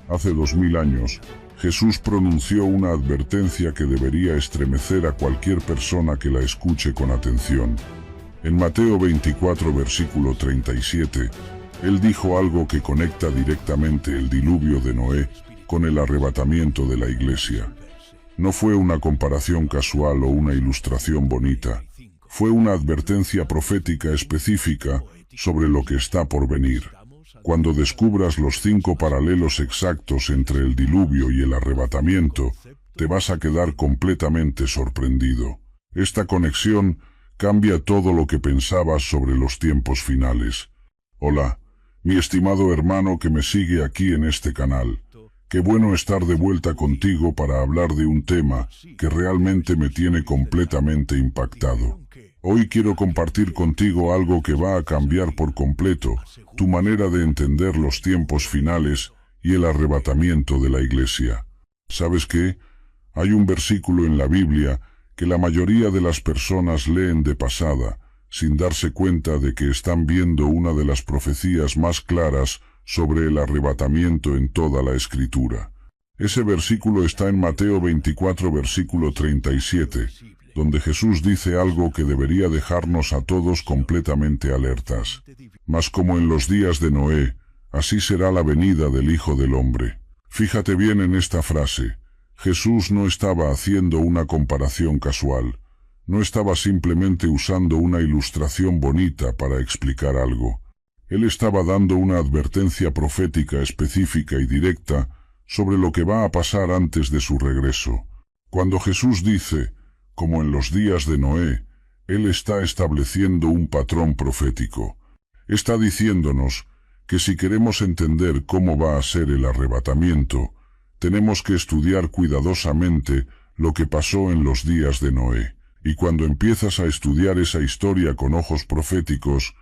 Hace 2000 años, Jesús pronunció una advertencia que debería estremecer a cualquier persona que la escuche con atención. En Mateo 24, versículo 37, Él dijo algo que conecta directamente el diluvio de Noé con el arrebatamiento de la iglesia. No fue una comparación casual o una ilustración bonita, fue una advertencia profética específica sobre lo que está por venir. Cuando descubras los 5 paralelos exactos entre el diluvio y el arrebatamiento, te vas a quedar completamente sorprendido. Esta conexión cambia todo lo que pensabas sobre los tiempos finales. Hola, mi estimado hermano que me sigue aquí en este canal. Qué bueno estar de vuelta contigo para hablar de un tema que realmente me tiene completamente impactado. Hoy quiero compartir contigo algo que va a cambiar por completo tu manera de entender los tiempos finales y el arrebatamiento de la iglesia. ¿Sabes qué? Hay un versículo en la Biblia que la mayoría de las personas leen de pasada, sin darse cuenta de que están viendo una de las profecías más claras sobre el arrebatamiento en toda la Escritura. Ese versículo está en Mateo 24, versículo 37, donde Jesús dice algo que debería dejarnos a todos completamente alertas. Mas como en los días de Noé, así será la venida del Hijo del Hombre. Fíjate bien en esta frase. Jesús no estaba haciendo una comparación casual. No estaba simplemente usando una ilustración bonita para explicar algo. Él estaba dando una advertencia profética específica y directa sobre lo que va a pasar antes de su regreso. Cuando Jesús dice, como en los días de Noé, Él está estableciendo un patrón profético. Está diciéndonos que si queremos entender cómo va a ser el arrebatamiento, tenemos que estudiar cuidadosamente lo que pasó en los días de Noé. Y cuando empiezas a estudiar esa historia con ojos proféticos,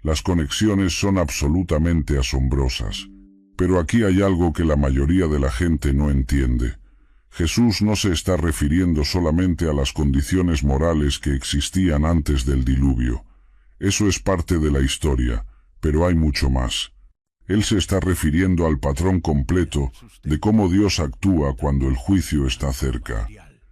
las conexiones son absolutamente asombrosas. Pero aquí hay algo que la mayoría de la gente no entiende. Jesús no se está refiriendo solamente a las condiciones morales que existían antes del diluvio. Eso es parte de la historia, pero hay mucho más. Él se está refiriendo al patrón completo de cómo Dios actúa cuando el juicio está cerca.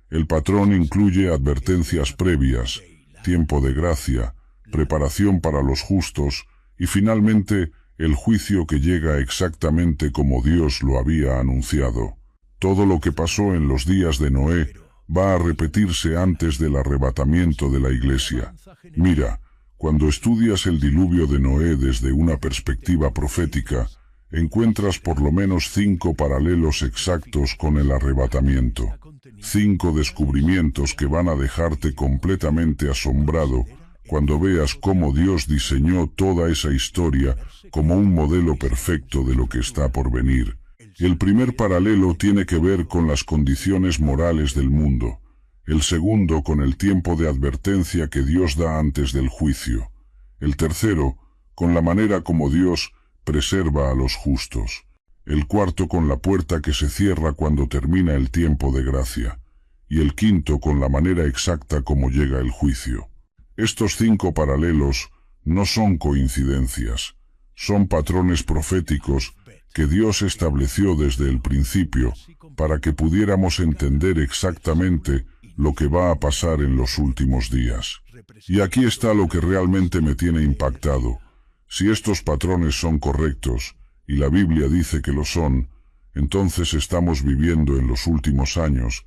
El patrón incluye advertencias previas, tiempo de gracia, preparación para los justos y finalmente el juicio que llega exactamente como Dios lo había anunciado. Todo lo que pasó en los días de Noé va a repetirse antes del arrebatamiento de la iglesia. Mira, cuando estudias el diluvio de Noé desde una perspectiva profética, encuentras por lo menos 5 paralelos exactos con el arrebatamiento. 5 descubrimientos que van a dejarte completamente asombrado cuando veas cómo Dios diseñó toda esa historia como un modelo perfecto de lo que está por venir. El primer paralelo tiene que ver con las condiciones morales del mundo. El segundo con el tiempo de advertencia que Dios da antes del juicio. El tercero con la manera como Dios preserva a los justos. El cuarto con la puerta que se cierra cuando termina el tiempo de gracia. Y el quinto con la manera exacta como llega el juicio. Estos 5 paralelos no son coincidencias, son patrones proféticos que Dios estableció desde el principio para que pudiéramos entender exactamente lo que va a pasar en los últimos días. Y aquí está lo que realmente me tiene impactado. Si estos patrones son correctos, y la Biblia dice que lo son, entonces estamos viviendo en los últimos años,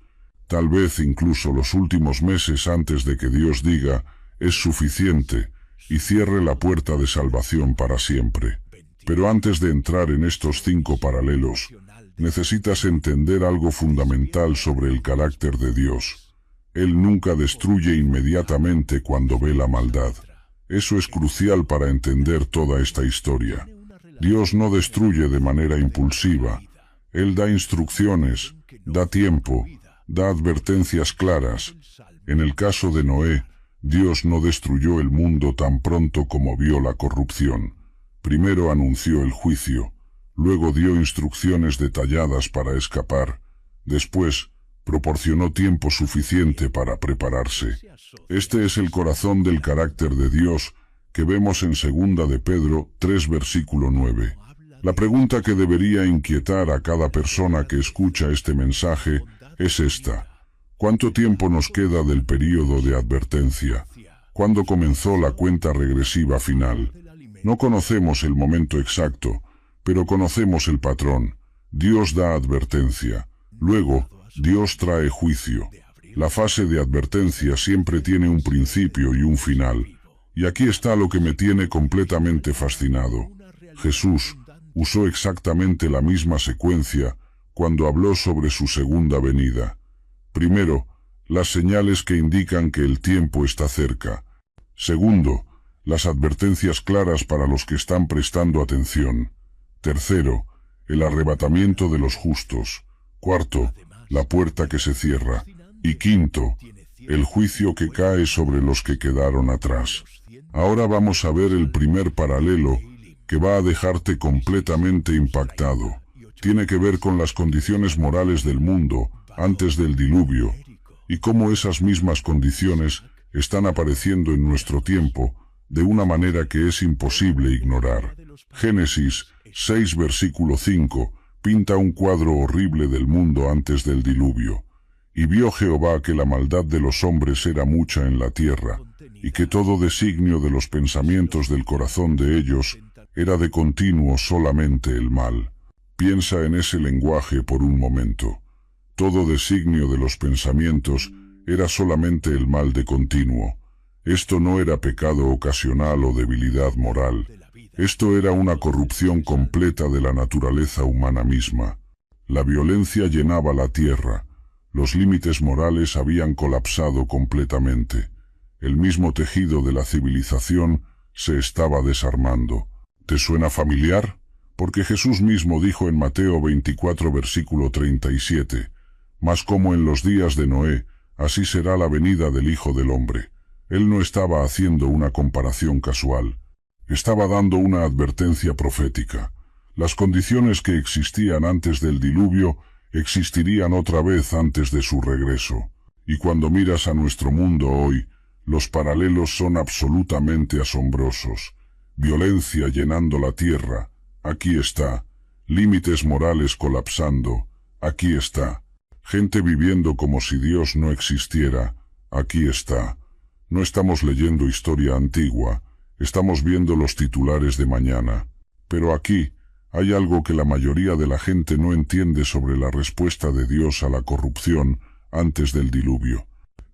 tal vez incluso los últimos meses antes de que Dios diga, es suficiente, y cierre la puerta de salvación para siempre. Pero antes de entrar en estos 5 paralelos, necesitas entender algo fundamental sobre el carácter de Dios. Él nunca destruye inmediatamente cuando ve la maldad. Eso es crucial para entender toda esta historia. Dios no destruye de manera impulsiva. Él da instrucciones, da tiempo, da advertencias claras. En el caso de Noé, Dios no destruyó el mundo tan pronto como vio la corrupción. Primero anunció el juicio, luego dio instrucciones detalladas para escapar, después proporcionó tiempo suficiente para prepararse. Este es el corazón del carácter de Dios que vemos en 2 de Pedro 3 versículo 9. La pregunta que debería inquietar a cada persona que escucha este mensaje es esta: ¿cuánto tiempo nos queda del período de advertencia? ¿Cuándo comenzó la cuenta regresiva final? No conocemos el momento exacto, pero conocemos el patrón. Dios da advertencia. Luego, Dios trae juicio. La fase de advertencia siempre tiene un principio y un final. Y aquí está lo que me tiene completamente fascinado. Jesús usó exactamente la misma secuencia cuando habló sobre su segunda venida. Primero, las señales que indican que el tiempo está cerca. Segundo, las advertencias claras para los que están prestando atención. Tercero, el arrebatamiento de los justos. Cuarto, la puerta que se cierra. Y quinto, el juicio que cae sobre los que quedaron atrás. Ahora vamos a ver el primer paralelo que va a dejarte completamente impactado. Tiene que ver con las condiciones morales del mundo antes del diluvio y cómo esas mismas condiciones están apareciendo en nuestro tiempo de una manera que es imposible ignorar. Génesis 6 versículo 5 pinta un cuadro horrible del mundo antes del diluvio. Y vio Jehová que la maldad de los hombres era mucha en la tierra, y que todo designio de los pensamientos del corazón de ellos era de continuo solamente el mal. Piensa en ese lenguaje por un momento. Todo designio de los pensamientos era solamente el mal de continuo. Esto no era pecado ocasional o debilidad moral. Esto era una corrupción completa de la naturaleza humana misma. La violencia llenaba la tierra. Los límites morales habían colapsado completamente. El mismo tejido de la civilización se estaba desarmando. ¿Te suena familiar? Porque Jesús mismo dijo en Mateo 24 versículo 37, «Mas como en los días de Noé, así será la venida del Hijo del Hombre». Él no estaba haciendo una comparación casual. Estaba dando una advertencia profética. Las condiciones que existían antes del diluvio existirían otra vez antes de su regreso. Y cuando miras a nuestro mundo hoy, los paralelos son absolutamente asombrosos. Violencia llenando la tierra, aquí está. Límites morales colapsando, aquí está. Gente viviendo como si Dios no existiera, aquí está. No estamos leyendo historia antigua, estamos viendo los titulares de mañana. Pero aquí hay algo que la mayoría de la gente no entiende sobre la respuesta de Dios a la corrupción antes del diluvio.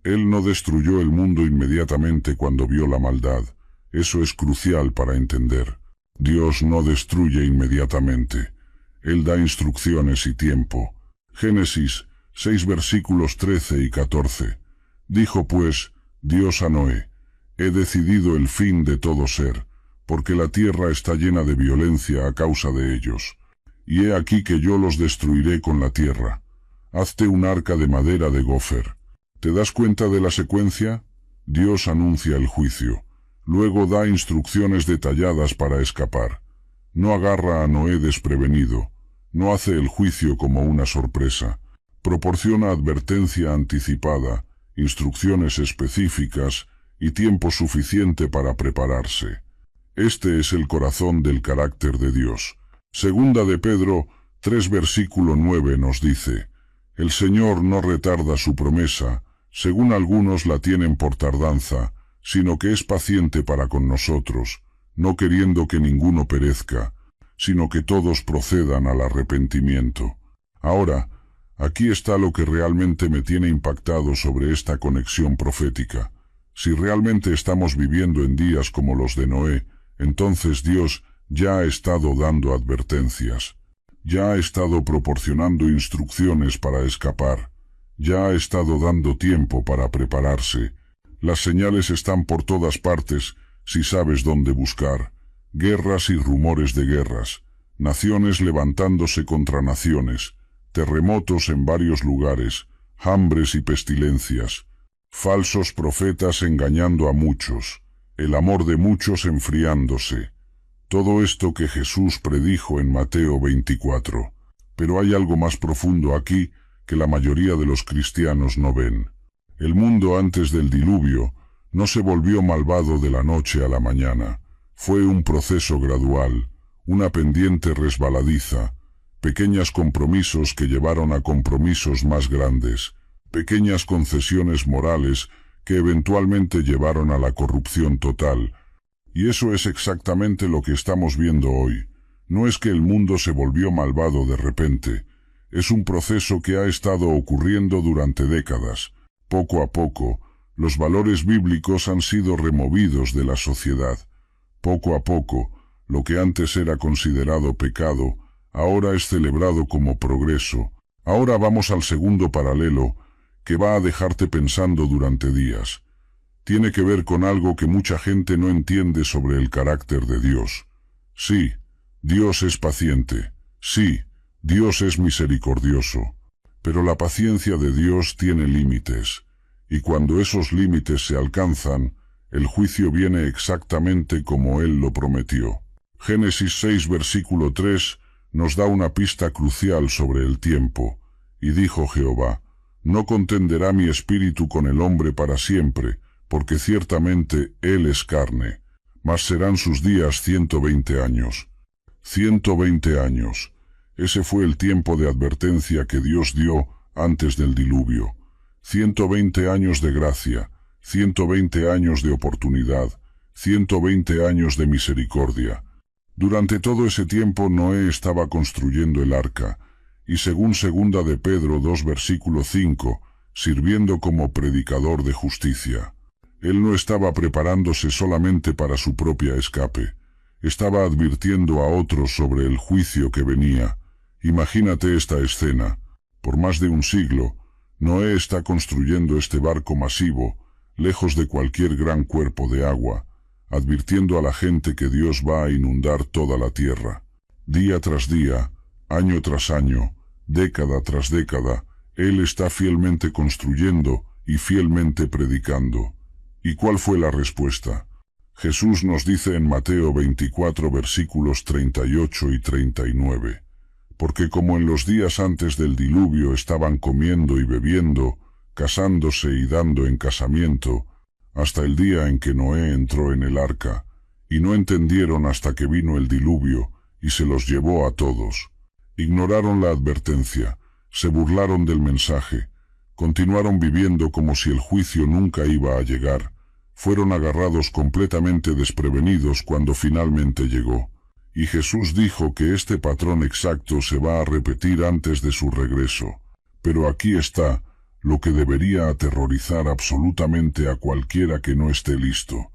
Él no destruyó el mundo inmediatamente cuando vio la maldad. Eso es crucial para entender. Dios no destruye inmediatamente. Él da instrucciones y tiempo. Génesis 6 versículos 13 y 14. Dijo pues Dios a Noé: «He decidido el fin de todo ser, porque la tierra está llena de violencia a causa de ellos. Y he aquí que yo los destruiré con la tierra. Hazte un arca de madera de gofer». ¿Te das cuenta de la secuencia? Dios anuncia el juicio. Luego da instrucciones detalladas para escapar. No agarra a Noé desprevenido. No hace el juicio como una sorpresa. Proporciona advertencia anticipada, instrucciones específicas y tiempo suficiente para prepararse. Este es el corazón del carácter de Dios. Segunda de Pedro 3 versículo 9 nos dice: «El Señor no retarda su promesa, según algunos la tienen por tardanza, sino que es paciente para con nosotros, no queriendo que ninguno perezca, sino que todos procedan al arrepentimiento». Ahora, aquí está lo que realmente me tiene impactado sobre esta conexión profética. Si realmente estamos viviendo en días como los de Noé, entonces Dios ya ha estado dando advertencias. Ya ha estado proporcionando instrucciones para escapar. Ya ha estado dando tiempo para prepararse. Las señales están por todas partes, si sabes dónde buscar. Guerras y rumores de guerras. Naciones levantándose contra naciones. Terremotos en varios lugares. Hambres y pestilencias. Falsos profetas engañando a muchos. El amor de muchos enfriándose. Todo esto que Jesús predijo en Mateo 24. Pero hay algo más profundo aquí que la mayoría de los cristianos no ven. El mundo antes del diluvio no se volvió malvado de la noche a la mañana. Fue un proceso gradual, una pendiente resbaladiza, pequeños compromisos que llevaron a compromisos más grandes, pequeñas concesiones morales que eventualmente llevaron a la corrupción total. Y eso es exactamente lo que estamos viendo hoy. No es que el mundo se volvió malvado de repente, es un proceso que ha estado ocurriendo durante décadas. Poco a poco, los valores bíblicos han sido removidos de la sociedad. Poco a poco, lo que antes era considerado pecado, ahora es celebrado como progreso. Ahora vamos al segundo paralelo, que va a dejarte pensando durante días. Tiene que ver con algo que mucha gente no entiende sobre el carácter de Dios. Sí, Dios es paciente. Sí, Dios es misericordioso. Pero la paciencia de Dios tiene límites. Y cuando esos límites se alcanzan, el juicio viene exactamente como Él lo prometió. Génesis 6 versículo 3 nos da una pista crucial sobre el tiempo. Y dijo Jehová, no contenderá mi espíritu con el hombre para siempre, porque ciertamente él es carne, mas serán sus días 120 años. 120 años. Ese fue el tiempo de advertencia que Dios dio antes del diluvio. 120 años de gracia, 120 años de oportunidad, 120 años de misericordia. Durante todo ese tiempo Noé estaba construyendo el arca, y según 2 de Pedro 2 versículo 5, sirviendo como predicador de justicia. Él no estaba preparándose solamente para su propia escape, estaba advirtiendo a otros sobre el juicio que venía. Imagínate esta escena. Por más de un siglo, Noé está construyendo este barco masivo, lejos de cualquier gran cuerpo de agua, advirtiendo a la gente que Dios va a inundar toda la tierra. Día tras día, año tras año, década tras década, Él está fielmente construyendo y fielmente predicando. ¿Y cuál fue la respuesta? Jesús nos dice en Mateo 24 versículos 38 y 39. Porque como en los días antes del diluvio estaban comiendo y bebiendo, casándose y dando en casamiento, hasta el día en que Noé entró en el arca, y no entendieron hasta que vino el diluvio, y se los llevó a todos. Ignoraron la advertencia, se burlaron del mensaje, continuaron viviendo como si el juicio nunca iba a llegar, fueron agarrados completamente desprevenidos cuando finalmente llegó. Y Jesús dijo que este patrón exacto se va a repetir antes de su regreso. Pero aquí está lo que debería aterrorizar absolutamente a cualquiera que no esté listo.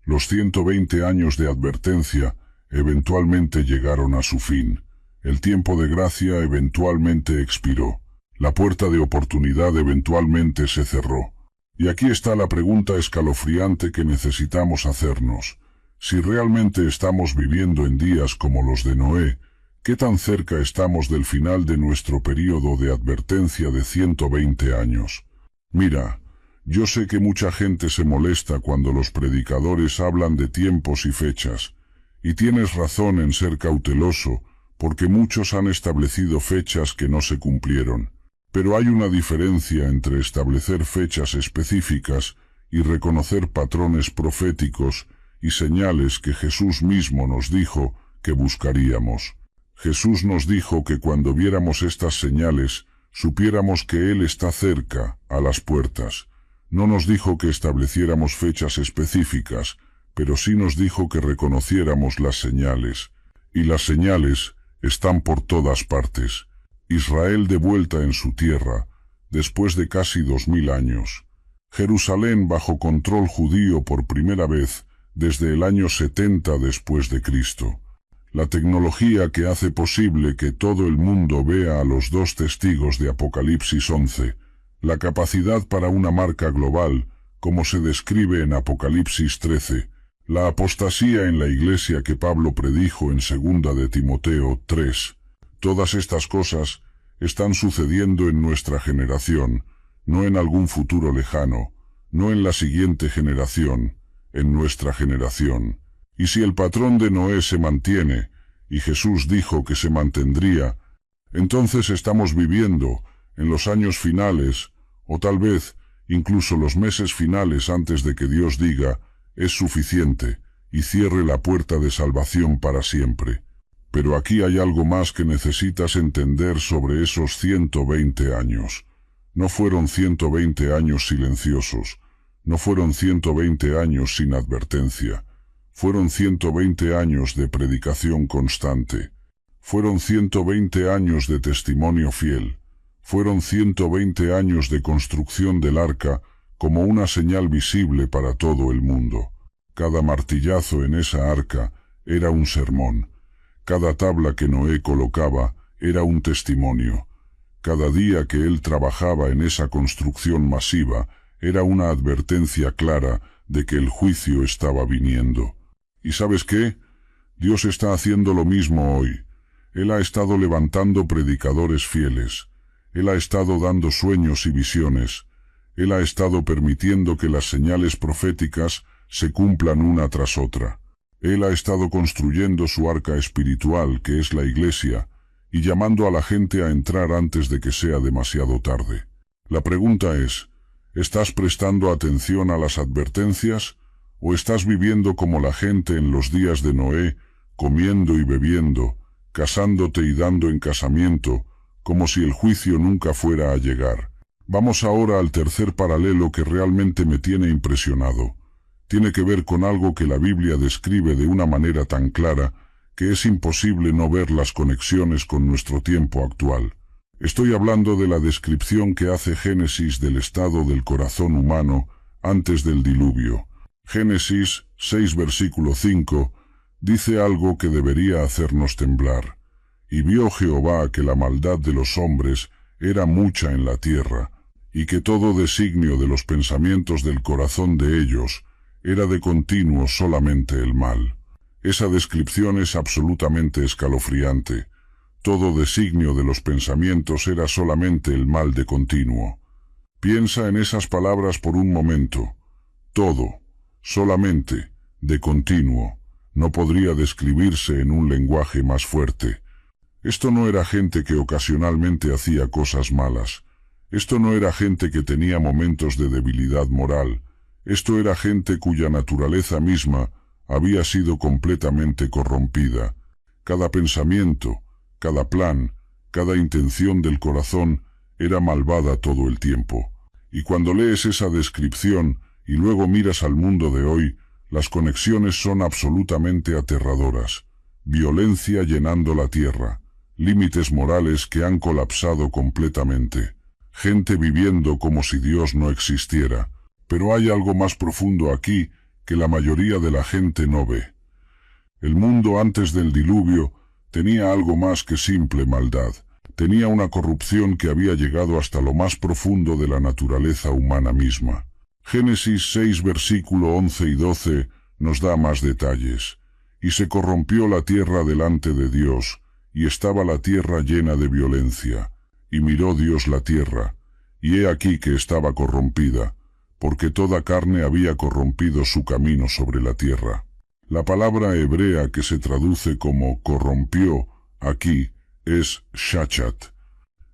Los 120 años de advertencia eventualmente llegaron a su fin. El tiempo de gracia eventualmente expiró. La puerta de oportunidad eventualmente se cerró. Y aquí está la pregunta escalofriante que necesitamos hacernos. Si realmente estamos viviendo en días como los de Noé, ¿qué tan cerca estamos del final de nuestro período de advertencia de 120 años? Mira, yo sé que mucha gente se molesta cuando los predicadores hablan de tiempos y fechas, y tienes razón en ser cauteloso, porque muchos han establecido fechas que no se cumplieron. Pero hay una diferencia entre establecer fechas específicas y reconocer patrones proféticos y señales que Jesús mismo nos dijo que buscaríamos. Jesús nos dijo que cuando viéramos estas señales, supiéramos que Él está cerca, a las puertas. No nos dijo que estableciéramos fechas específicas, pero sí nos dijo que reconociéramos las señales. Y las señales están por todas partes. Israel de vuelta en su tierra, después de casi 2000 años. Jerusalén bajo control judío por primera vez desde el año 70 después de Cristo. La tecnología que hace posible que todo el mundo vea a los dos testigos de Apocalipsis 11, la capacidad para una marca global, como se describe en Apocalipsis 13, la apostasía en la iglesia que Pablo predijo en 2 de Timoteo 3. Todas estas cosas están sucediendo en nuestra generación, no en algún futuro lejano, no en la siguiente generación, en nuestra generación. Y si el patrón de Noé se mantiene, y Jesús dijo que se mantendría, entonces estamos viviendo en los años finales, o tal vez incluso los meses finales antes de que Dios diga, es suficiente, y cierre la puerta de salvación para siempre. Pero aquí hay algo más que necesitas entender sobre esos 120 años. No fueron 120 años silenciosos, no fueron 120 años sin advertencia, fueron 120 años de predicación constante, fueron 120 años de testimonio fiel, fueron 120 años de construcción del arca como una señal visible para todo el mundo. Cada martillazo en esa arca era un sermón. Cada tabla que Noé colocaba era un testimonio. Cada día que él trabajaba en esa construcción masiva era una advertencia clara de que el juicio estaba viniendo. ¿Y sabes qué? Dios está haciendo lo mismo hoy. Él ha estado levantando predicadores fieles. Él ha estado dando sueños y visiones. Él ha estado permitiendo que las señales proféticas se cumplan una tras otra. Él ha estado construyendo su arca espiritual, que es la Iglesia, y llamando a la gente a entrar antes de que sea demasiado tarde. La pregunta es, ¿estás prestando atención a las advertencias o estás viviendo como la gente en los días de Noé, comiendo y bebiendo, casándote y dando en casamiento, como si el juicio nunca fuera a llegar? Vamos ahora al tercer paralelo que realmente me tiene impresionado. Tiene que ver con algo que la Biblia describe de una manera tan clara que es imposible no ver las conexiones con nuestro tiempo actual. Estoy hablando de la descripción que hace Génesis del estado del corazón humano antes del diluvio. Génesis 6 versículo 5 dice algo que debería hacernos temblar. Y vio Jehová que la maldad de los hombres era mucha en la tierra, y que todo designio de los pensamientos del corazón de ellos era de continuo solamente el mal. Esa descripción es absolutamente escalofriante. Todo designio de los pensamientos era solamente el mal de continuo. Piensa en esas palabras por un momento. Todo, solamente, de continuo, no podría describirse en un lenguaje más fuerte. Esto no era gente que ocasionalmente hacía cosas malas. Esto no era gente que tenía momentos de debilidad moral. Esto era gente cuya naturaleza misma había sido completamente corrompida. Cada pensamiento, cada plan, cada intención del corazón era malvada todo el tiempo. Y cuando lees esa descripción y luego miras al mundo de hoy, las conexiones son absolutamente aterradoras. Violencia llenando la tierra, límites morales que han colapsado completamente, gente viviendo como si Dios no existiera. Pero hay algo más profundo aquí que la mayoría de la gente no ve. El mundo antes del diluvio tenía algo más que simple maldad. Tenía una corrupción que había llegado hasta lo más profundo de la naturaleza humana misma. Génesis 6 versículo 11 y 12 nos da más detalles. Y se corrompió la tierra delante de Dios, y estaba la tierra llena de violencia. Y miró Dios la tierra, y he aquí que estaba corrompida, porque toda carne había corrompido su camino sobre la tierra. La palabra hebrea que se traduce como corrompió aquí es shachat.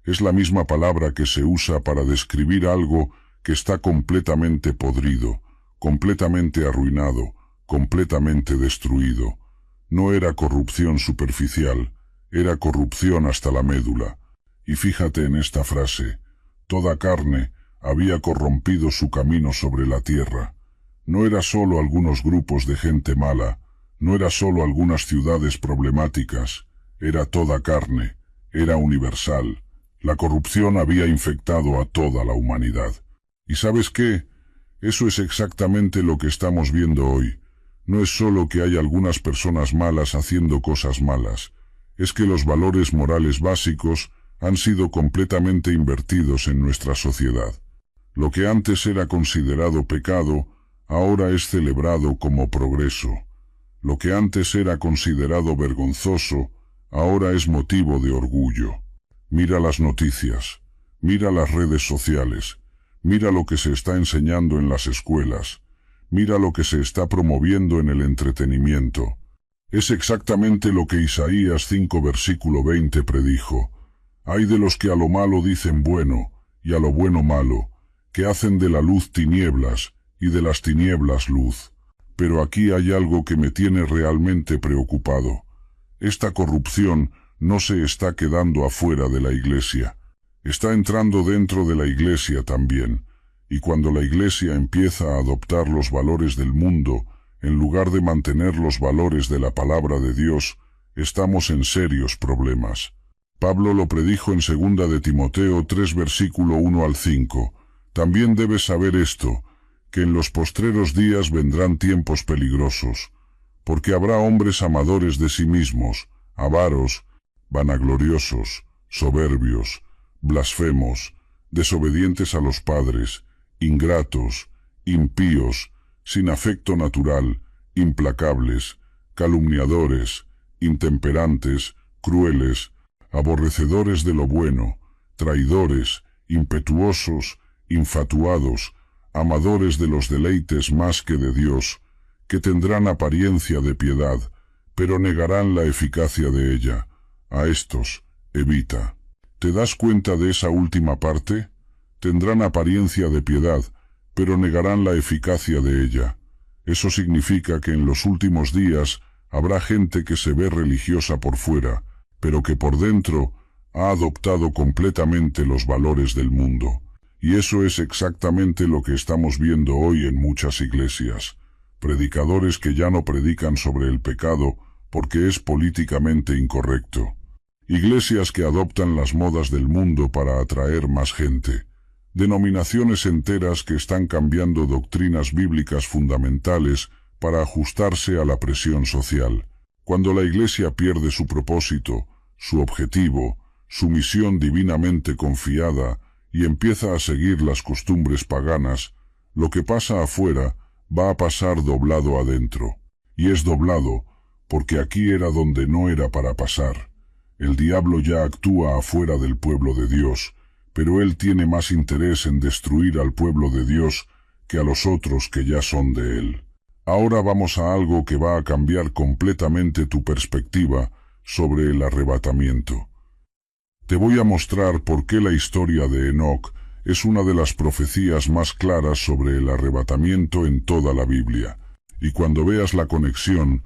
Es la misma palabra que se usa para describir algo que está completamente podrido, completamente arruinado, completamente destruido. No era corrupción superficial, era corrupción hasta la médula. Y fíjate en esta frase, toda carne había corrompido su camino sobre la tierra. No era solo algunos grupos de gente mala, no era solo algunas ciudades problemáticas, era toda carne, era universal. La corrupción había infectado a toda la humanidad. ¿Y sabes qué? Eso es exactamente lo que estamos viendo hoy. No es solo que hay algunas personas malas haciendo cosas malas, es que los valores morales básicos han sido completamente invertidos en nuestra sociedad. Lo que antes era considerado pecado, ahora es celebrado como progreso. Lo que antes era considerado vergonzoso, ahora es motivo de orgullo. Mira las noticias, mira las redes sociales, mira lo que se está enseñando en las escuelas, mira lo que se está promoviendo en el entretenimiento. Es exactamente lo que Isaías 5 versículo 20 predijo. Hay de los que a lo malo dicen bueno, y a lo bueno malo, que hacen de la luz tinieblas, y de las tinieblas luz. Pero aquí hay algo que me tiene realmente preocupado. Esta corrupción no se está quedando afuera de la Iglesia. Está entrando dentro de la Iglesia también. Y cuando la Iglesia empieza a adoptar los valores del mundo, en lugar de mantener los valores de la palabra de Dios, estamos en serios problemas. Pablo lo predijo en 2 de Timoteo 3 versículo 1 al 5. También debes saber esto, que en los postreros días vendrán tiempos peligrosos, porque habrá hombres amadores de sí mismos, avaros, vanagloriosos, soberbios, blasfemos, desobedientes a los padres, ingratos, impíos, sin afecto natural, implacables, calumniadores, intemperantes, crueles, aborrecedores de lo bueno, traidores, impetuosos, infatuados, amadores de los deleites más que de Dios, que tendrán apariencia de piedad, pero negarán la eficacia de ella. A estos, evita. ¿Te das cuenta de esa última parte? Tendrán apariencia de piedad, pero negarán la eficacia de ella. Eso significa que en los últimos días habrá gente que se ve religiosa por fuera, pero que por dentro ha adoptado completamente los valores del mundo. Y eso es exactamente lo que estamos viendo hoy en muchas iglesias. Predicadores que ya no predican sobre el pecado porque es políticamente incorrecto. Iglesias que adoptan las modas del mundo para atraer más gente. Denominaciones enteras que están cambiando doctrinas bíblicas fundamentales para ajustarse a la presión social. Cuando la Iglesia pierde su propósito, su objetivo, su misión divinamente confiada y empieza a seguir las costumbres paganas, lo que pasa afuera va a pasar doblado adentro. Y es doblado porque aquí era donde no era para pasar. El diablo ya actúa afuera del pueblo de Dios, pero él tiene más interés en destruir al pueblo de Dios que a los otros que ya son de él. Ahora vamos a algo que va a cambiar completamente tu perspectiva sobre el arrebatamiento. Te voy a mostrar por qué la historia de Enoc es una de las profecías más claras sobre el arrebatamiento en toda la Biblia. Y cuando veas la conexión,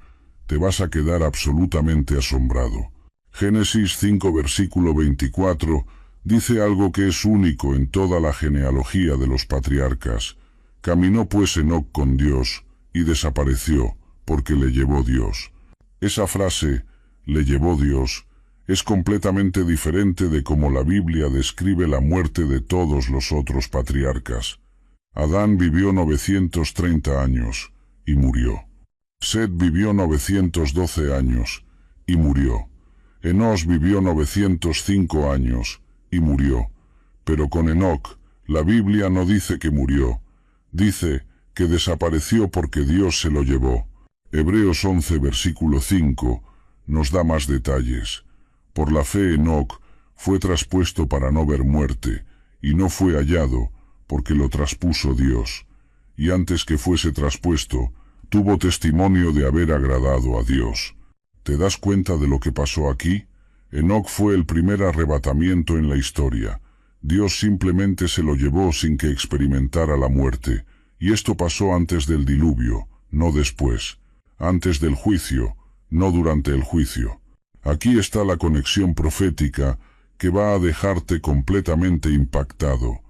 te vas a quedar absolutamente asombrado. Génesis 5 versículo 24 dice algo que es único en toda la genealogía de los patriarcas. Caminó pues Enoc con Dios y desapareció, porque le llevó Dios. Esa frase, le llevó Dios, es completamente diferente de cómo la Biblia describe la muerte de todos los otros patriarcas. Adán vivió 930 años y murió. Set vivió 912 años y murió. Enós vivió 905 años y murió. Pero con Enoc, la Biblia no dice que murió, dice que desapareció porque Dios se lo llevó. Hebreos 11 versículo 5 nos da más detalles. Por la fe Enoc fue traspuesto para no ver muerte, y no fue hallado, porque lo traspuso Dios. Y antes que fuese traspuesto, tuvo testimonio de haber agradado a Dios. ¿Te das cuenta de lo que pasó aquí? Enoc fue el primer arrebatamiento en la historia. Dios simplemente se lo llevó sin que experimentara la muerte, y esto pasó antes del diluvio, no después. Antes del juicio, no durante el juicio. Aquí está la conexión profética que va a dejarte completamente impactado.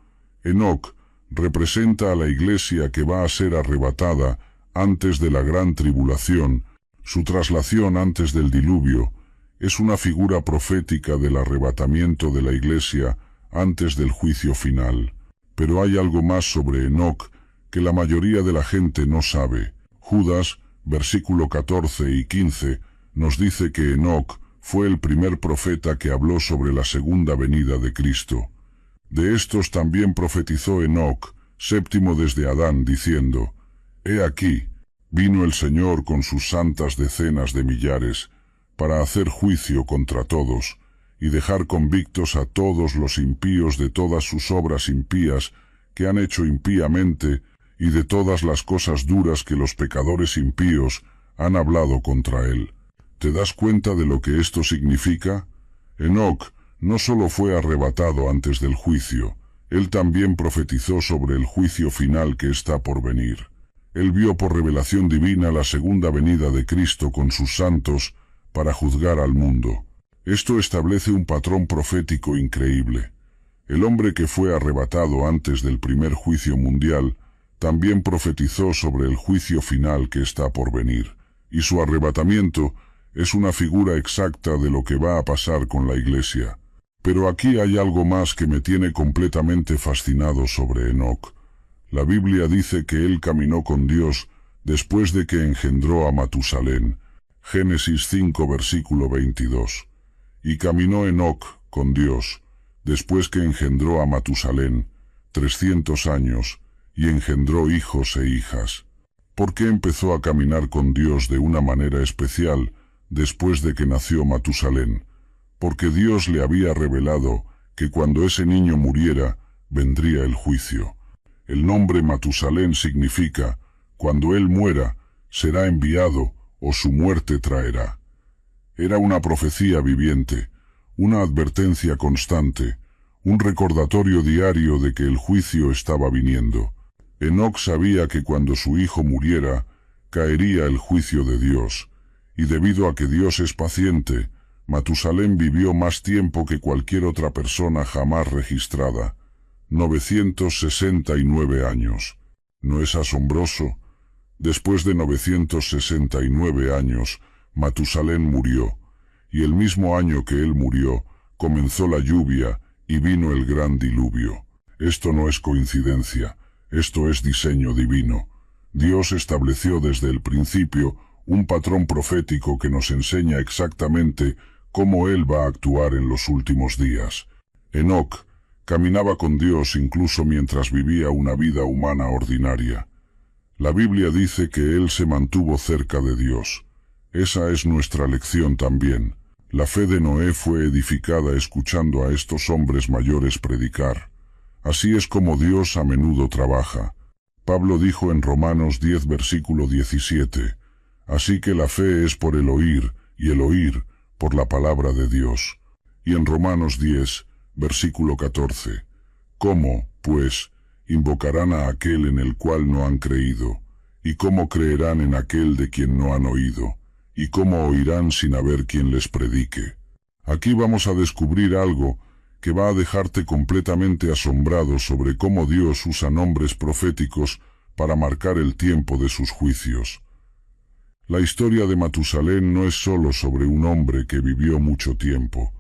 Enoc representa a la iglesia que va a ser arrebatada antes de la gran tribulación. Su traslación antes del diluvio es una figura profética del arrebatamiento de la iglesia antes del juicio final. Pero hay algo más sobre Enoc que la mayoría de la gente no sabe. Judas, versículo 14 y 15, nos dice que Enoc fue el primer profeta que habló sobre la segunda venida de Cristo. De estos también profetizó Enoc, séptimo desde Adán, diciendo: He aquí, vino el Señor con sus santas decenas de millares, para hacer juicio contra todos, y dejar convictos a todos los impíos de todas sus obras impías que han hecho impíamente, y de todas las cosas duras que los pecadores impíos han hablado contra él. ¿Te das cuenta de lo que esto significa? Enoc no solo fue arrebatado antes del juicio, él también profetizó sobre el juicio final que está por venir. Él vio por revelación divina la segunda venida de Cristo con sus santos para juzgar al mundo. Esto establece un patrón profético increíble. El hombre que fue arrebatado antes del primer juicio mundial también profetizó sobre el juicio final que está por venir, y su arrebatamiento es una figura exacta de lo que va a pasar con la Iglesia. Pero aquí hay algo más que me tiene completamente fascinado sobre Enoc. La Biblia dice que él caminó con Dios después de que engendró a Matusalén. Génesis 5 versículo 22. Y caminó Enoc con Dios después que engendró a Matusalén 300 años y engendró hijos e hijas. ¿Por qué empezó a caminar con Dios de una manera especial después de que nació Matusalén? Porque Dios le había revelado que cuando ese niño muriera, vendría el juicio. El nombre Matusalén significa, cuando él muera, será enviado o su muerte traerá. Era una profecía viviente, una advertencia constante, un recordatorio diario de que el juicio estaba viniendo. Enoc sabía que cuando su hijo muriera, caería el juicio de Dios, y debido a que Dios es paciente, Matusalén vivió más tiempo que cualquier otra persona jamás registrada, 969 años. ¿No es asombroso? Después de 969 años, Matusalén murió, y el mismo año que él murió, comenzó la lluvia y vino el gran diluvio. Esto no es coincidencia, esto es diseño divino. Dios estableció desde el principio un patrón profético que nos enseña exactamente cómo Él va a actuar en los últimos días. Enoc caminaba con Dios incluso mientras vivía una vida humana ordinaria. La Biblia dice que Él se mantuvo cerca de Dios. Esa es nuestra lección también. La fe de Noé fue edificada escuchando a estos hombres mayores predicar. Así es como Dios a menudo trabaja. Pablo dijo en Romanos 10 versículo 17, así que la fe es por el oír, y el oír por la palabra de Dios. Y en Romanos 10, versículo 14, ¿cómo, pues, invocarán a aquel en el cual no han creído? ¿Y cómo creerán en aquel de quien no han oído? ¿Y cómo oirán sin haber quien les predique? Aquí vamos a descubrir algo que va a dejarte completamente asombrado sobre cómo Dios usa nombres proféticos para marcar el tiempo de sus juicios. La historia de Matusalén no es solo sobre un hombre que vivió mucho tiempo,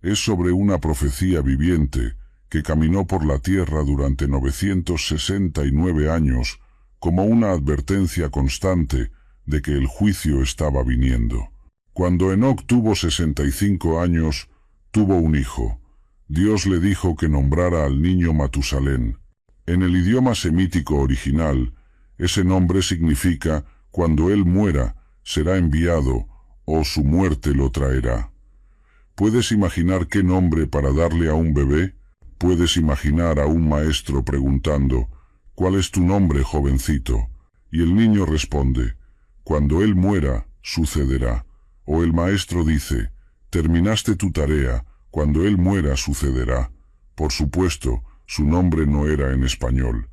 es sobre una profecía viviente que caminó por la tierra durante 969 años como una advertencia constante de que el juicio estaba viniendo. Cuando Enoc tuvo 65 años, tuvo un hijo. Dios le dijo que nombrara al niño Matusalén. En el idioma semítico original, ese nombre significa cuando él muera, será enviado, o su muerte lo traerá. ¿Puedes imaginar qué nombre para darle a un bebé? Puedes imaginar a un maestro preguntando, ¿cuál es tu nombre, jovencito? Y el niño responde, cuando él muera, sucederá. O el maestro dice, terminaste tu tarea, cuando él muera sucederá. Por supuesto, su nombre no era en español.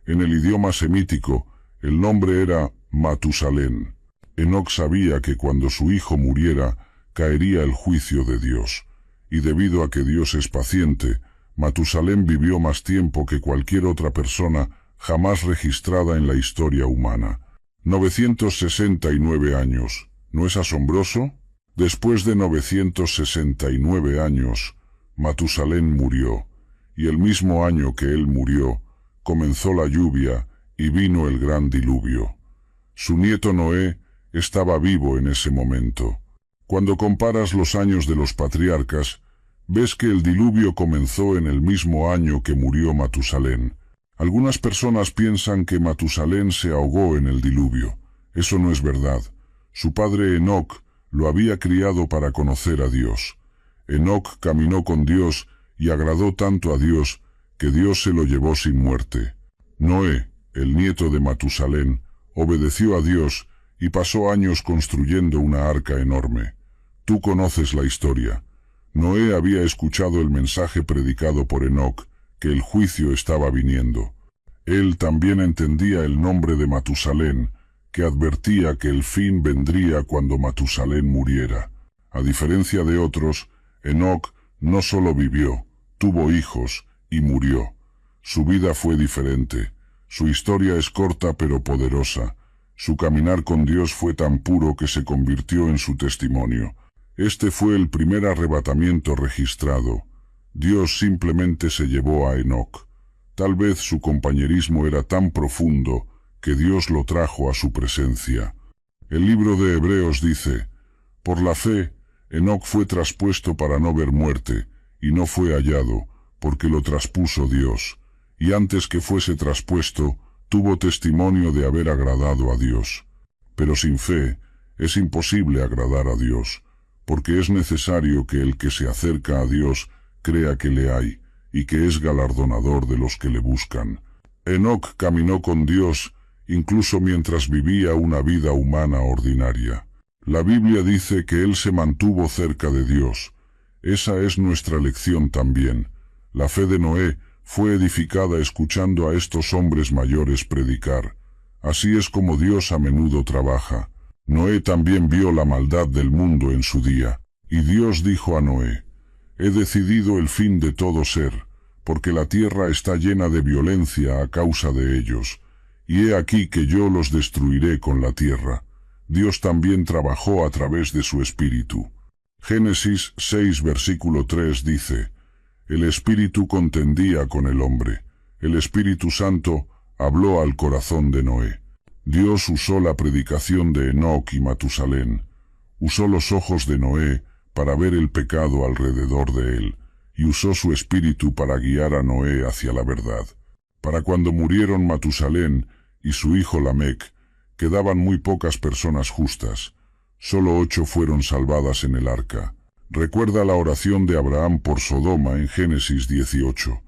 En el idioma semítico, el nombre era Matusalén. Enoc sabía que cuando su hijo muriera, caería el juicio de Dios. Y debido a que Dios es paciente, Matusalén vivió más tiempo que cualquier otra persona jamás registrada en la historia humana. 969 años. ¿No es asombroso? Después de 969 años, Matusalén murió, y el mismo año que él murió, comenzó la lluvia y vino el gran diluvio. Su nieto Noé estaba vivo en ese momento. Cuando comparas los años de los patriarcas, ves que el diluvio comenzó en el mismo año que murió Matusalén. Algunas personas piensan que Matusalén se ahogó en el diluvio. Eso no es verdad. Su padre Enoc lo había criado para conocer a Dios. Enoc caminó con Dios y agradó tanto a Dios que Dios se lo llevó sin muerte. Noé, el nieto de Matusalén, obedeció a Dios y pasó años construyendo una arca enorme. Tú conoces la historia. Noé había escuchado el mensaje predicado por Enoc, que el juicio estaba viniendo. Él también entendía el nombre de Matusalén, que advertía que el fin vendría cuando Matusalén muriera. A diferencia de otros, Enoc no solo vivió, tuvo hijos y murió. Su vida fue diferente. Su historia es corta pero poderosa. Su caminar con Dios fue tan puro que se convirtió en su testimonio. Este fue el primer arrebatamiento registrado. Dios simplemente se llevó a Enoc. Tal vez su compañerismo era tan profundo que Dios lo trajo a su presencia. El libro de Hebreos dice: por la fe, Enoc fue traspuesto para no ver muerte, y no fue hallado, porque lo traspuso Dios. Y antes que fuese traspuesto, tuvo testimonio de haber agradado a Dios. Pero sin fe, es imposible agradar a Dios, porque es necesario que el que se acerca a Dios crea que le hay, y que es galardonador de los que le buscan. Enoc caminó con Dios, incluso mientras vivía una vida humana ordinaria. La Biblia dice que él se mantuvo cerca de Dios. Esa es nuestra lección también. La fe de Noé fue edificada escuchando a estos hombres mayores predicar. Así es como Dios a menudo trabaja. Noé también vio la maldad del mundo en su día, y Dios dijo a Noé: he decidido el fin de todo ser, porque la tierra está llena de violencia a causa de ellos, y he aquí que yo los destruiré con la tierra. Dios también trabajó a través de su Espíritu. Génesis 6 versículo 3 dice: el Espíritu contendía con el hombre. El Espíritu Santo habló al corazón de Noé. Dios usó la predicación de Enoc y Matusalén. Usó los ojos de Noé para ver el pecado alrededor de él, y usó su espíritu para guiar a Noé hacia la verdad. Para cuando murieron Matusalén y su hijo Lamec, quedaban muy pocas personas justas. Solo 8 fueron salvadas en el arca. Recuerda la oración de Abraham por Sodoma en Génesis 18.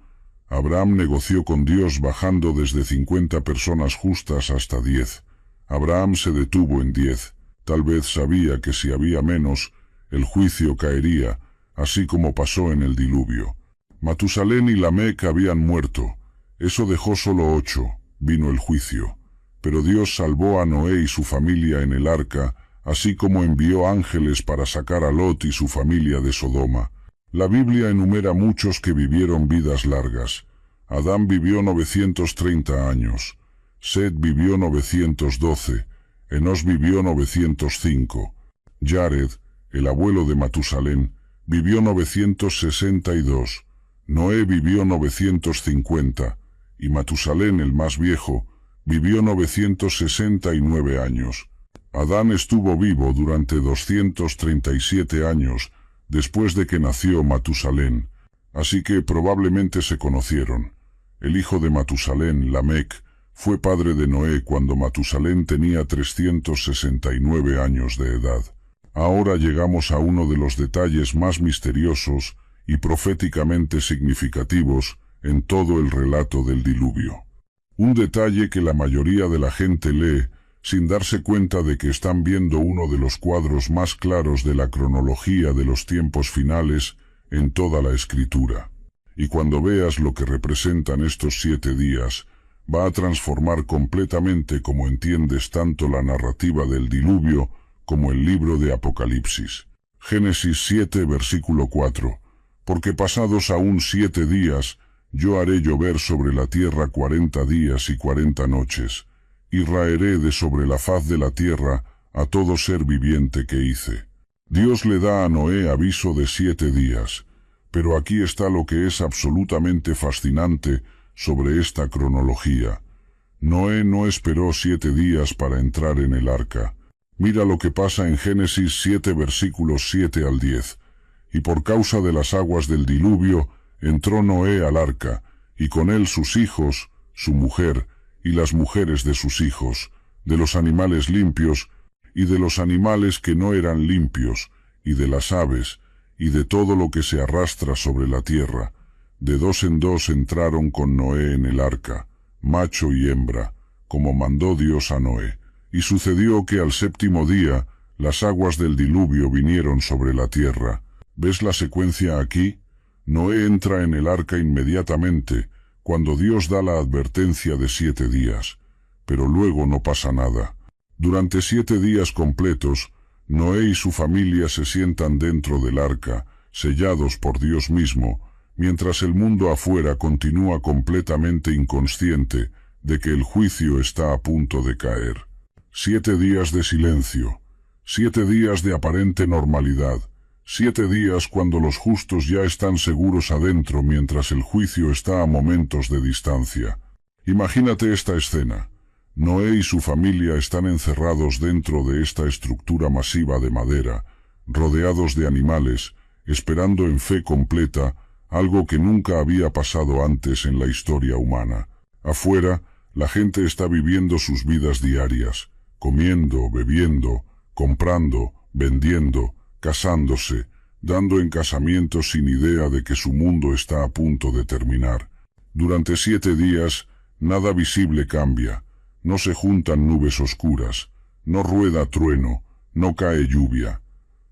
Abraham negoció con Dios bajando desde 50 personas justas hasta 10. Abraham se detuvo en 10. Tal vez sabía que si había menos, el juicio caería, así como pasó en el diluvio. Matusalén y Lamec habían muerto. Eso dejó solo 8. Vino el juicio. Pero Dios salvó a Noé y su familia en el arca, así como envió ángeles para sacar a Lot y su familia de Sodoma. La Biblia enumera muchos que vivieron vidas largas. Adán vivió 930 años. Set vivió 912. Enos vivió 905. Jared, el abuelo de Matusalén, vivió 962. Noé vivió 950. Y Matusalén, el más viejo, vivió 969 años. Adán estuvo vivo durante 237 años después de que nació Matusalén, así que probablemente se conocieron. El hijo de Matusalén, Lamec, fue padre de Noé cuando Matusalén tenía 369 años de edad. Ahora llegamos a uno de los detalles más misteriosos y proféticamente significativos en todo el relato del diluvio. Un detalle que la mayoría de la gente lee sin darse cuenta de que están viendo uno de los cuadros más claros de la cronología de los tiempos finales en toda la Escritura. Y cuando veas lo que representan estos 7 días, va a transformar completamente cómo entiendes tanto la narrativa del diluvio como el libro de Apocalipsis. Génesis 7 versículo 4. Porque pasados aún 7 días, yo haré llover sobre la tierra 40 días y 40 noches, y raeré de sobre la faz de la tierra a todo ser viviente que hice. Dios le da a Noé aviso de 7 días, pero aquí está lo que es absolutamente fascinante sobre esta cronología. Noé no esperó 7 días para entrar en el arca. Mira lo que pasa en Génesis 7 versículos 7 al 10. Y por causa de las aguas del diluvio, entró Noé al arca, y con él sus hijos, su mujer, y las mujeres de sus hijos, de los animales limpios, y de los animales que no eran limpios, y de las aves, y de todo lo que se arrastra sobre la tierra. De 2 en 2 entraron con Noé en el arca, macho y hembra, como mandó Dios a Noé. Y sucedió que al 7º día, las aguas del diluvio vinieron sobre la tierra. ¿Ves la secuencia aquí? Noé entra en el arca inmediatamente, cuando Dios da la advertencia de 7 días. Pero luego no pasa nada. Durante 7 días completos, Noé y su familia se sientan dentro del arca, sellados por Dios mismo, mientras el mundo afuera continúa completamente inconsciente de que el juicio está a punto de caer. 7 días de silencio, 7 días de aparente normalidad, 7 días cuando los justos ya están seguros adentro mientras el juicio está a momentos de distancia. Imagínate esta escena. Noé y su familia están encerrados dentro de esta estructura masiva de madera, rodeados de animales, esperando en fe completa algo que nunca había pasado antes en la historia humana. Afuera, la gente está viviendo sus vidas diarias, comiendo, bebiendo, comprando, vendiendo, casándose, dando en casamiento sin idea de que su mundo está a punto de terminar. Durante 7 días, nada visible cambia. No se juntan nubes oscuras, no rueda trueno, no cae lluvia.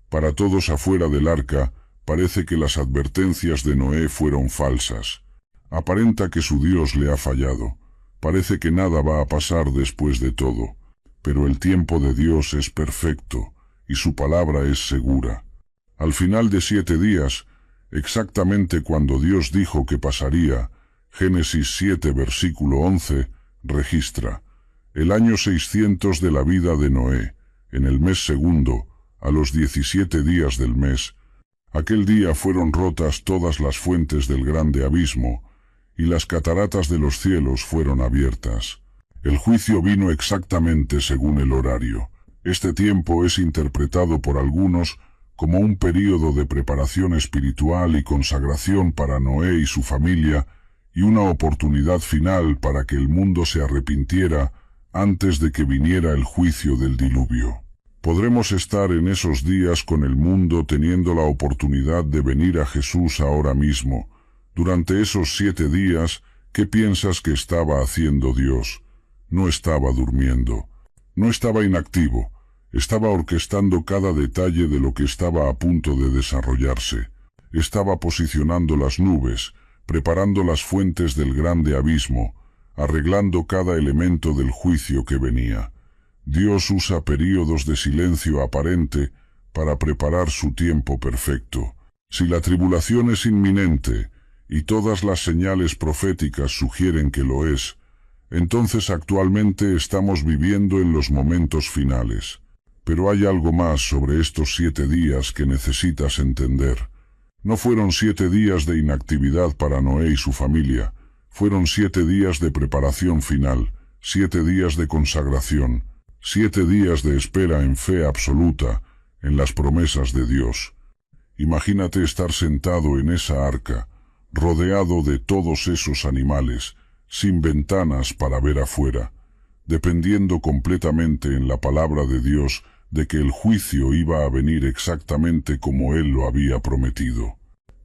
Para todos afuera del arca, parece que las advertencias de Noé fueron falsas. Aparenta que su Dios le ha fallado. Parece que nada va a pasar después de todo. Pero el tiempo de Dios es perfecto, y su palabra es segura. Al final de 7 días, exactamente cuando Dios dijo que pasaría, Génesis 7 versículo 11, registra: el año 600 de la vida de Noé, en el mes segundo, a los 17 días del mes, aquel día fueron rotas todas las fuentes del grande abismo, y las cataratas de los cielos fueron abiertas. El juicio vino exactamente según el horario. Este tiempo es interpretado por algunos como un período de preparación espiritual y consagración para Noé y su familia, y una oportunidad final para que el mundo se arrepintiera antes de que viniera el juicio del diluvio. Podremos estar en esos días con el mundo teniendo la oportunidad de venir a Jesús ahora mismo. Durante esos 7 días, ¿qué piensas que estaba haciendo Dios? No estaba durmiendo. No estaba inactivo. Estaba orquestando cada detalle de lo que estaba a punto de desarrollarse. Estaba posicionando las nubes, preparando las fuentes del grande abismo, arreglando cada elemento del juicio que venía. Dios usa períodos de silencio aparente para preparar su tiempo perfecto. Si la tribulación es inminente, y todas las señales proféticas sugieren que lo es, entonces actualmente estamos viviendo en los momentos finales. Pero hay algo más sobre estos 7 días que necesitas entender. No fueron 7 días de inactividad para Noé y su familia. Fueron 7 días de preparación final, 7 días de consagración, 7 días de espera en fe absoluta, en las promesas de Dios. Imagínate estar sentado en esa arca, rodeado de todos esos animales, sin ventanas para ver afuera, dependiendo completamente en la palabra de Dios de que el juicio iba a venir exactamente como Él lo había prometido.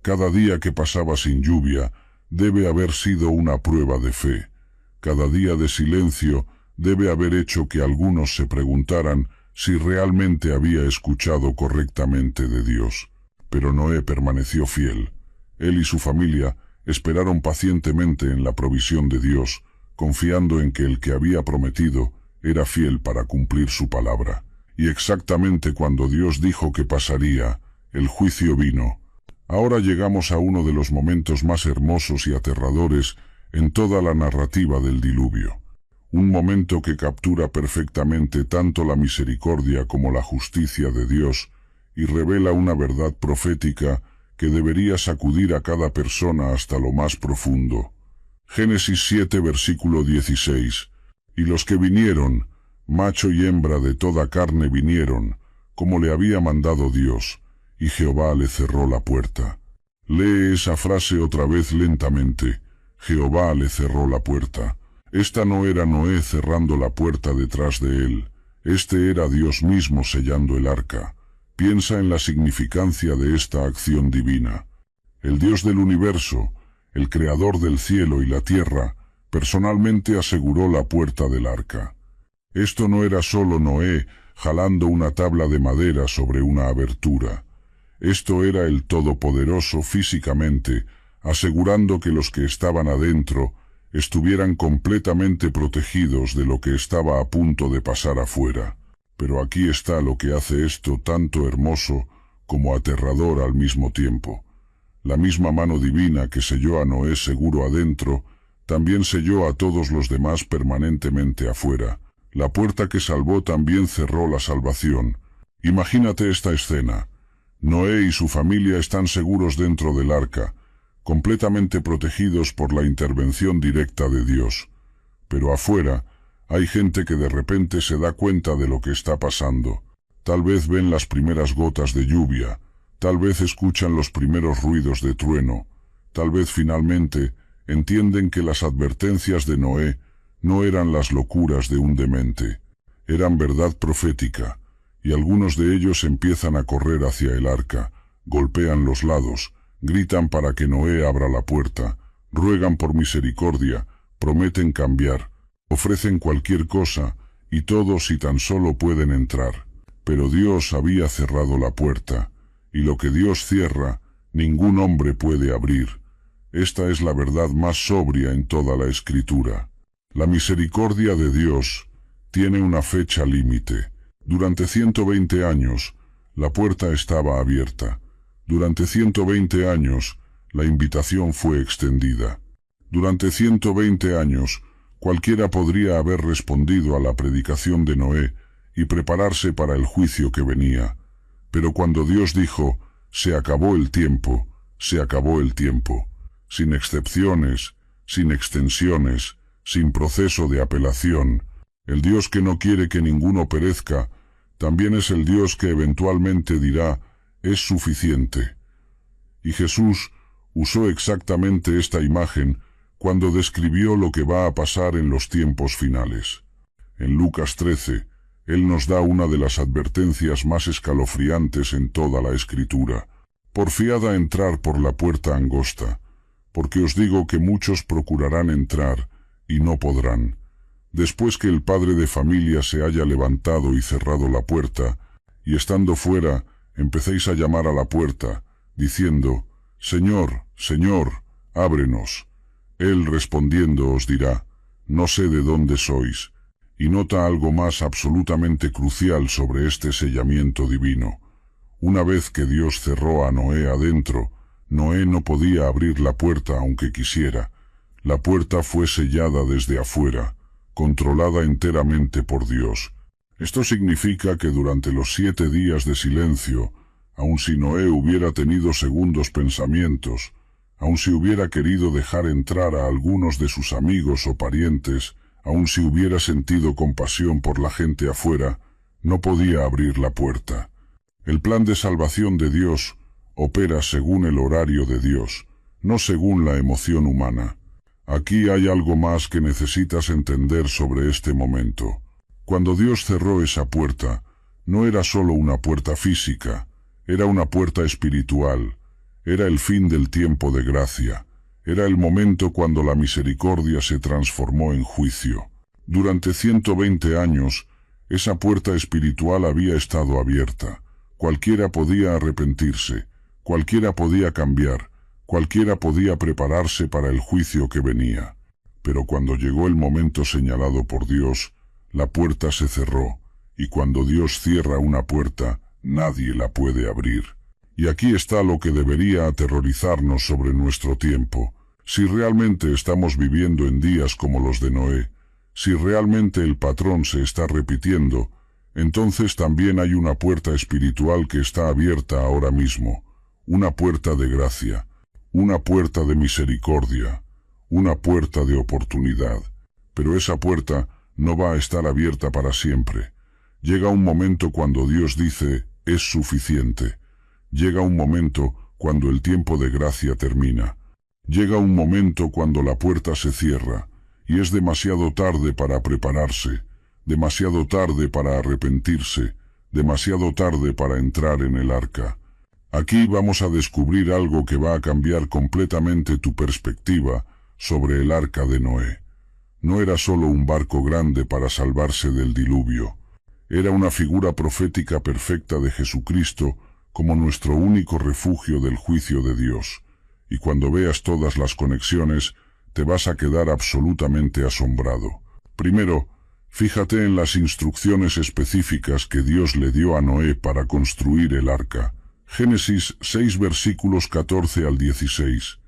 Cada día que pasaba sin lluvia debe haber sido una prueba de fe. Cada día de silencio debe haber hecho que algunos se preguntaran si realmente había escuchado correctamente de Dios. Pero Noé permaneció fiel. Él y su familia esperaron pacientemente en la provisión de Dios, confiando en que el que había prometido era fiel para cumplir su palabra. Y exactamente cuando Dios dijo que pasaría, el juicio vino. Ahora llegamos a uno de los momentos más hermosos y aterradores en toda la narrativa del diluvio. Un momento que captura perfectamente tanto la misericordia como la justicia de Dios y revela una verdad profética que debería sacudir a cada persona hasta lo más profundo. Génesis 7 versículo 16. Y los que vinieron, macho y hembra de toda carne vinieron, como le había mandado Dios, y Jehová le cerró la puerta. Lee esa frase otra vez lentamente. Jehová le cerró la puerta. Esta no era Noé cerrando la puerta detrás de él. Este era Dios mismo sellando el arca. Piensa en la significancia de esta acción divina. El Dios del universo, el creador del cielo y la tierra, personalmente aseguró la puerta del arca. Esto no era solo Noé jalando una tabla de madera sobre una abertura. Esto era el Todopoderoso físicamente, asegurando que los que estaban adentro estuvieran completamente protegidos de lo que estaba a punto de pasar afuera. Pero aquí está lo que hace esto tanto hermoso como aterrador al mismo tiempo. La misma mano divina que selló a Noé seguro adentro, también selló a todos los demás permanentemente afuera. La puerta que salvó también cerró la salvación. Imagínate esta escena. Noé y su familia están seguros dentro del arca, completamente protegidos por la intervención directa de Dios. Pero afuera, hay gente que de repente se da cuenta de lo que está pasando. Tal vez ven las primeras gotas de lluvia, tal vez escuchan los primeros ruidos de trueno, tal vez finalmente entienden que las advertencias de Noé no eran las locuras de un demente, eran verdad profética, y algunos de ellos empiezan a correr hacia el arca, golpean los lados, gritan para que Noé abra la puerta, ruegan por misericordia, prometen cambiar, ofrecen cualquier cosa, y todos si tan solo pueden entrar. Pero Dios había cerrado la puerta, y lo que Dios cierra, ningún hombre puede abrir. Esta es la verdad más sobria en toda la Escritura. La misericordia de Dios tiene una fecha límite. Durante 120 años, la puerta estaba abierta. Durante 120 años, la invitación fue extendida. Durante 120 años, cualquiera podría haber respondido a la predicación de Noé y prepararse para el juicio que venía. Pero cuando Dios dijo, se acabó el tiempo, se acabó el tiempo, sin excepciones, sin extensiones, sin proceso de apelación, el Dios que no quiere que ninguno perezca, también es el Dios que eventualmente dirá, es suficiente. Y Jesús usó exactamente esta imagen cuando describió lo que va a pasar en los tiempos finales. En Lucas 13, Él nos da una de las advertencias más escalofriantes en toda la Escritura. Porfiad a entrar por la puerta angosta, porque os digo que muchos procurarán entrar, y no podrán. Después que el padre de familia se haya levantado y cerrado la puerta, y estando fuera, empecéis a llamar a la puerta, diciendo, Señor, Señor, ábrenos. Él respondiendo os dirá, no sé de dónde sois. Y nota algo más absolutamente crucial sobre este sellamiento divino. Una vez que Dios cerró a Noé adentro, Noé no podía abrir la puerta aunque quisiera. La puerta fue sellada desde afuera, controlada enteramente por Dios. Esto significa que durante los 7 días de silencio, aun si Noé hubiera tenido segundos pensamientos, aun si hubiera querido dejar entrar a algunos de sus amigos o parientes, aun si hubiera sentido compasión por la gente afuera, no podía abrir la puerta. El plan de salvación de Dios opera según el horario de Dios, no según la emoción humana. Aquí hay algo más que necesitas entender sobre este momento. Cuando Dios cerró esa puerta, no era solo una puerta física, era una puerta espiritual, era el fin del tiempo de gracia, era el momento cuando la misericordia se transformó en juicio. Durante 120 años, esa puerta espiritual había estado abierta. Cualquiera podía arrepentirse, cualquiera podía cambiar, cualquiera podía prepararse para el juicio que venía. Pero cuando llegó el momento señalado por Dios, la puerta se cerró, y cuando Dios cierra una puerta, nadie la puede abrir. Y aquí está lo que debería aterrorizarnos sobre nuestro tiempo. Si realmente estamos viviendo en días como los de Noé, si realmente el patrón se está repitiendo, entonces también hay una puerta espiritual que está abierta ahora mismo, una puerta de gracia, una puerta de misericordia, una puerta de oportunidad. Pero esa puerta no va a estar abierta para siempre. Llega un momento cuando Dios dice, es suficiente. Llega un momento cuando el tiempo de gracia termina. Llega un momento cuando la puerta se cierra, y es demasiado tarde para prepararse, demasiado tarde para arrepentirse, demasiado tarde para entrar en el arca. Aquí vamos a descubrir algo que va a cambiar completamente tu perspectiva sobre el arca de Noé. No era solo un barco grande para salvarse del diluvio. Era una figura profética perfecta de Jesucristo como nuestro único refugio del juicio de Dios. Y cuando veas todas las conexiones, te vas a quedar absolutamente asombrado. Primero, Fíjate en las instrucciones específicas que Dios le dio a Noé para construir el arca. Génesis 6 versículos 14 al 16.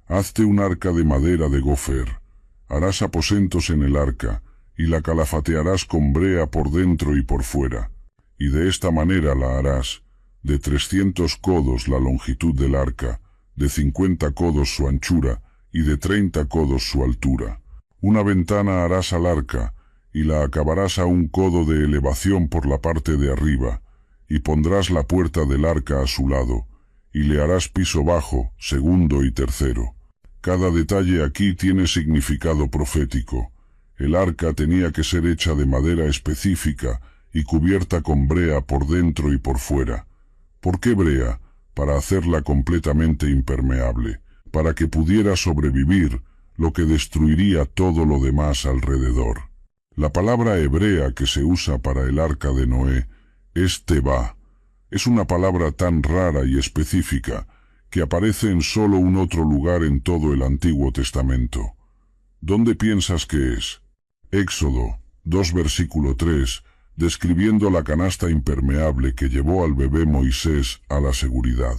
Hazte un arca de madera de gofer. Harás aposentos en el arca, y la calafatearás con brea por dentro y por fuera. Y de esta manera la harás, de 300 codos la longitud del arca, de 50 codos su anchura, y de 30 codos su altura. Una ventana harás al arca, y la acabarás a 1 codo de elevación por la parte de arriba, y pondrás la puerta del arca a su lado, y le harás piso bajo, segundo y tercero. Cada detalle aquí tiene significado profético. El arca tenía que ser hecha de madera específica y cubierta con brea por dentro y por fuera. ¿Por qué brea? Para hacerla completamente impermeable, para que pudiera sobrevivir lo que destruiría todo lo demás alrededor. La palabra hebrea que se usa para el arca de Noé es tebá. Es una palabra tan rara y específica que aparece en solo un otro lugar en todo el Antiguo Testamento. ¿Dónde piensas que es? Éxodo 2 versículo 3, describiendo la canasta impermeable que llevó al bebé Moisés a la seguridad.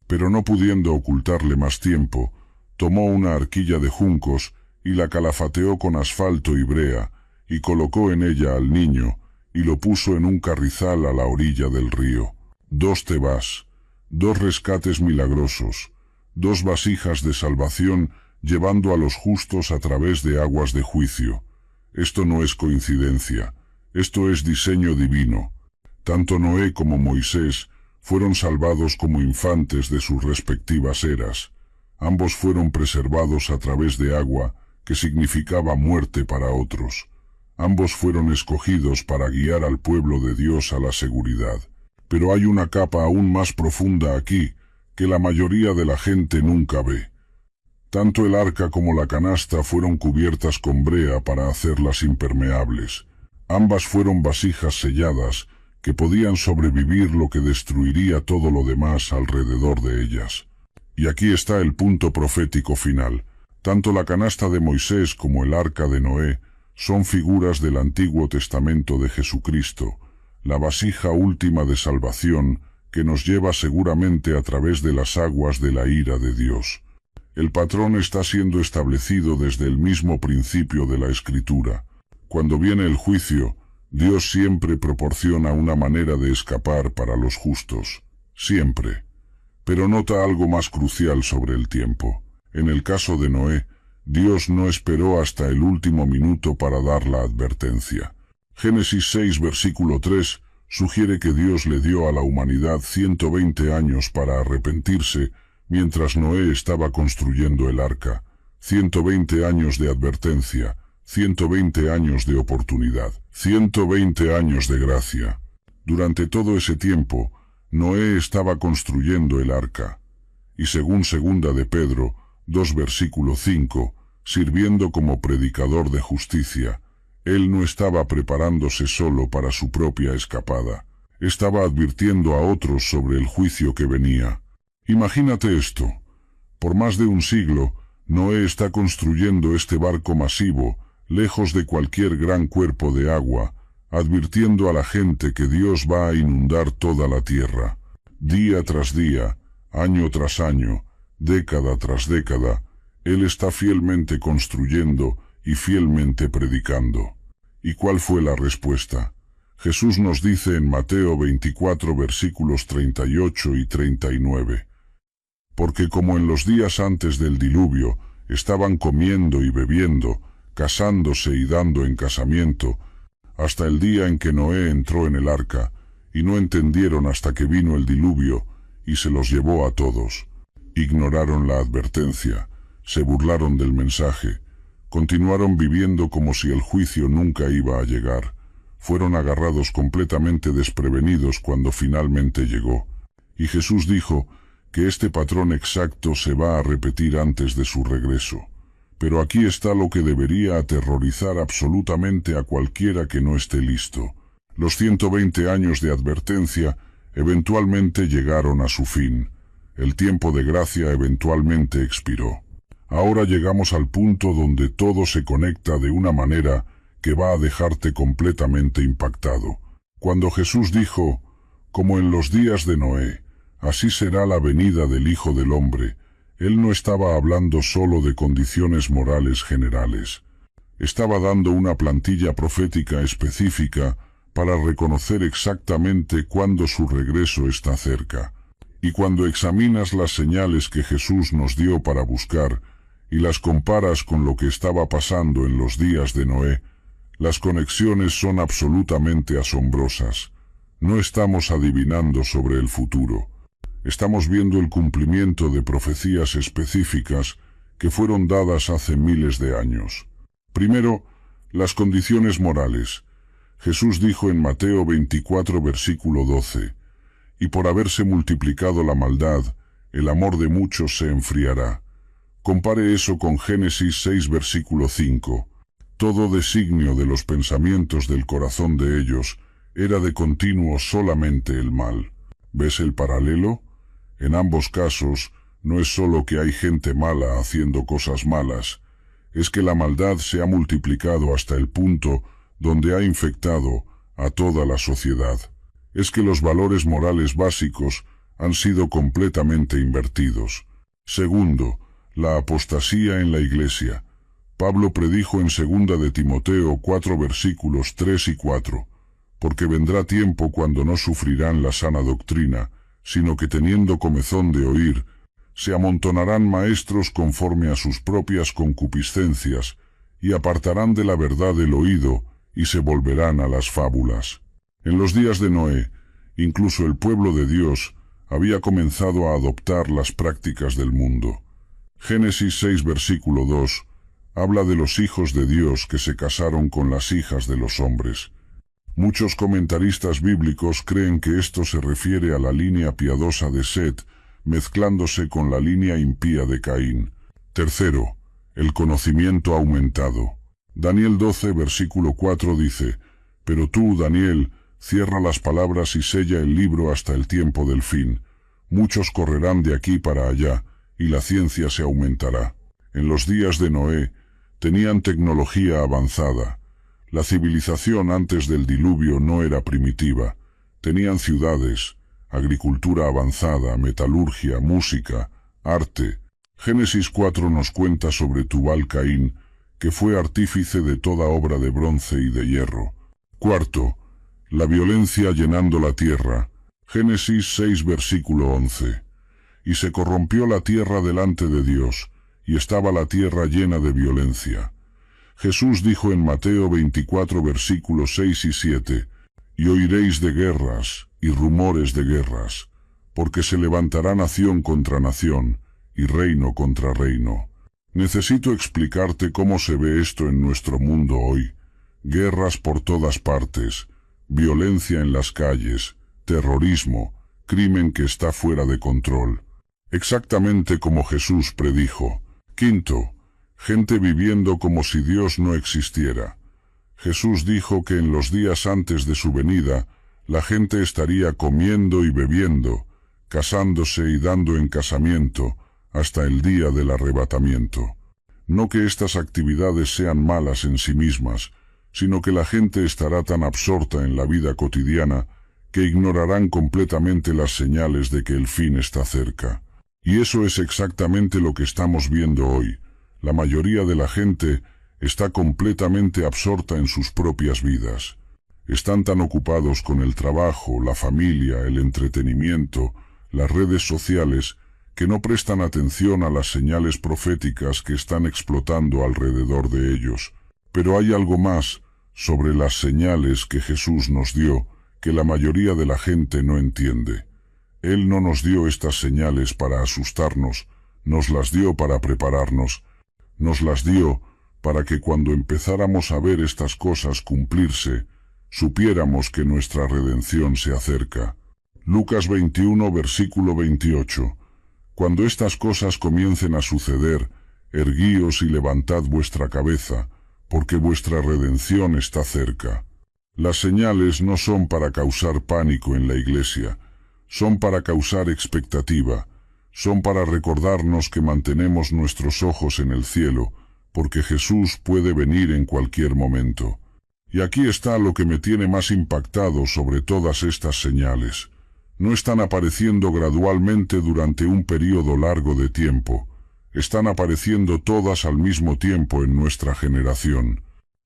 Pero no pudiendo ocultarle más tiempo, tomó una arquilla de juncos y la calafateó con asfalto y brea, y colocó en ella al niño, y lo puso en un carrizal a la orilla del río. 2 tebás, 2 rescates milagrosos, 2 vasijas de salvación llevando a los justos a través de aguas de juicio. Esto no es coincidencia, esto es diseño divino. Tanto Noé como Moisés fueron salvados como infantes de sus respectivas eras. Ambos fueron preservados a través de agua, que significaba muerte para otros. Ambos fueron escogidos para guiar al pueblo de Dios a la seguridad. Pero hay una capa aún más profunda aquí, que la mayoría de la gente nunca ve. Tanto el arca como la canasta fueron cubiertas con brea para hacerlas impermeables. Ambas fueron vasijas selladas, que podían sobrevivir lo que destruiría todo lo demás alrededor de ellas. Y aquí está el punto profético final. Tanto la canasta de Moisés como el arca de Noé son figuras del Antiguo Testamento de Jesucristo, la vasija última de salvación que nos lleva seguramente a través de las aguas de la ira de Dios. El patrón está siendo establecido desde el mismo principio de la Escritura. Cuando viene el juicio, Dios siempre proporciona una manera de escapar para los justos. Siempre. Pero nota algo más crucial sobre el tiempo. En el caso de Noé, Dios no esperó hasta el último minuto para dar la advertencia. Génesis 6 versículo 3 sugiere que Dios le dio a la humanidad 120 años para arrepentirse mientras Noé estaba construyendo el arca. 120 años de advertencia, 120 años de oportunidad, 120 años de gracia. Durante todo ese tiempo, Noé estaba construyendo el arca. Y según segunda de Pedro 2 versículo 5, sirviendo como predicador de justicia, él no estaba preparándose solo para su propia escapada, estaba advirtiendo a otros sobre el juicio que venía. Imagínate esto. Por más de un siglo, Noé está construyendo este barco masivo, lejos de cualquier gran cuerpo de agua, advirtiendo a la gente que Dios va a inundar toda la tierra. Día tras día, año tras año, década tras década, él está fielmente construyendo y fielmente predicando. ¿Y cuál fue la respuesta? Jesús nos dice en Mateo 24 versículos 38 y 39. Porque como en los días antes del diluvio, estaban comiendo y bebiendo, casándose y dando en casamiento, hasta el día en que Noé entró en el arca, y no entendieron hasta que vino el diluvio, y se los llevó a todos. Ignoraron la advertencia, se burlaron del mensaje, continuaron viviendo como si el juicio nunca iba a llegar, fueron agarrados completamente desprevenidos cuando finalmente llegó. Y Jesús dijo que este patrón exacto se va a repetir antes de su regreso. Pero aquí está lo que debería aterrorizar absolutamente a cualquiera que no esté listo. Los 120 años de advertencia eventualmente llegaron a su fin. El tiempo de gracia eventualmente expiró. Ahora llegamos al punto donde todo se conecta de una manera que va a dejarte completamente impactado. Cuando Jesús dijo, como en los días de Noé, así será la venida del Hijo del Hombre, él no estaba hablando solo de condiciones morales generales. Estaba dando una plantilla profética específica para reconocer exactamente cuándo su regreso está cerca. Y cuando examinas las señales que Jesús nos dio para buscar y las comparas con lo que estaba pasando en los días de Noé, las conexiones son absolutamente asombrosas. No estamos adivinando sobre el futuro. Estamos viendo el cumplimiento de profecías específicas que fueron dadas hace miles de años. Primero, las condiciones morales. Jesús dijo en Mateo 24 versículo 12, «Y por haberse multiplicado la maldad, el amor de muchos se enfriará». Compare eso con Génesis 6 versículo 5. Todo designio de los pensamientos del corazón de ellos era de continuo solamente el mal. ¿Ves el paralelo? En ambos casos, no es solo que hay gente mala haciendo cosas malas, es que la maldad se ha multiplicado hasta el punto donde ha infectado a toda la sociedad. Es que los valores morales básicos han sido completamente invertidos. Segundo, la apostasía en la Iglesia. Pablo predijo en 2 de Timoteo 4 versículos 3 y 4, «Porque vendrá tiempo cuando no sufrirán la sana doctrina, sino que teniendo comezón de oír, se amontonarán maestros conforme a sus propias concupiscencias, y apartarán de la verdad el oído, y se volverán a las fábulas». En los días de Noé, incluso el pueblo de Dios había comenzado a adoptar las prácticas del mundo. Génesis 6 versículo 2 habla de los hijos de Dios que se casaron con las hijas de los hombres. Muchos comentaristas bíblicos creen que esto se refiere a la línea piadosa de Set, mezclándose con la línea impía de Caín. Tercero, el conocimiento aumentado. Daniel 12 versículo 4 dice, «Pero tú, Daniel, cierra las palabras y sella el libro hasta el tiempo del fin. Muchos correrán de aquí para allá, y la ciencia se aumentará». En los días de Noé, tenían tecnología avanzada. La civilización antes del diluvio no era primitiva. Tenían ciudades, agricultura avanzada, metalurgia, música, arte. Génesis 4 nos cuenta sobre Tubal-Caín, que fue artífice de toda obra de bronce y de hierro. Cuarto, la violencia llenando la tierra. Génesis 6 versículo 11. «Y se corrompió la tierra delante de Dios, y estaba la tierra llena de violencia». Jesús dijo en Mateo 24 versículos 6 y 7, «Y oiréis de guerras y rumores de guerras, porque se levantará nación contra nación, y reino contra reino». Necesito explicarte cómo se ve esto en nuestro mundo hoy. Guerras por todas partes, violencia en las calles, terrorismo, crimen que está fuera de control. Exactamente como Jesús predijo. Quinto, gente viviendo como si Dios no existiera. Jesús dijo que en los días antes de su venida, la gente estaría comiendo y bebiendo, casándose y dando en casamiento, hasta el día del arrebatamiento. No que estas actividades sean malas en sí mismas, sino que la gente estará tan absorta en la vida cotidiana que ignorarán completamente las señales de que el fin está cerca. Y eso es exactamente lo que estamos viendo hoy. La mayoría de la gente está completamente absorta en sus propias vidas. Están tan ocupados con el trabajo, la familia, el entretenimiento, las redes sociales, que no prestan atención a las señales proféticas que están explotando alrededor de ellos. Pero hay algo más sobre las señales que Jesús nos dio que la mayoría de la gente no entiende. Él no nos dio estas señales para asustarnos, nos las dio para prepararnos, nos las dio para que cuando empezáramos a ver estas cosas cumplirse, supiéramos que nuestra redención se acerca. Lucas 21 versículo 28. «Cuando estas cosas comiencen a suceder, erguíos y levantad vuestra cabeza, porque vuestra redención está cerca». Las señales no son para causar pánico en la iglesia, son para causar expectativa, son para recordarnos que mantenemos nuestros ojos en el cielo, porque Jesús puede venir en cualquier momento. Y aquí está lo que me tiene más impactado sobre todas estas señales. No están apareciendo gradualmente durante un período largo de tiempo. Están apareciendo todas al mismo tiempo en nuestra generación.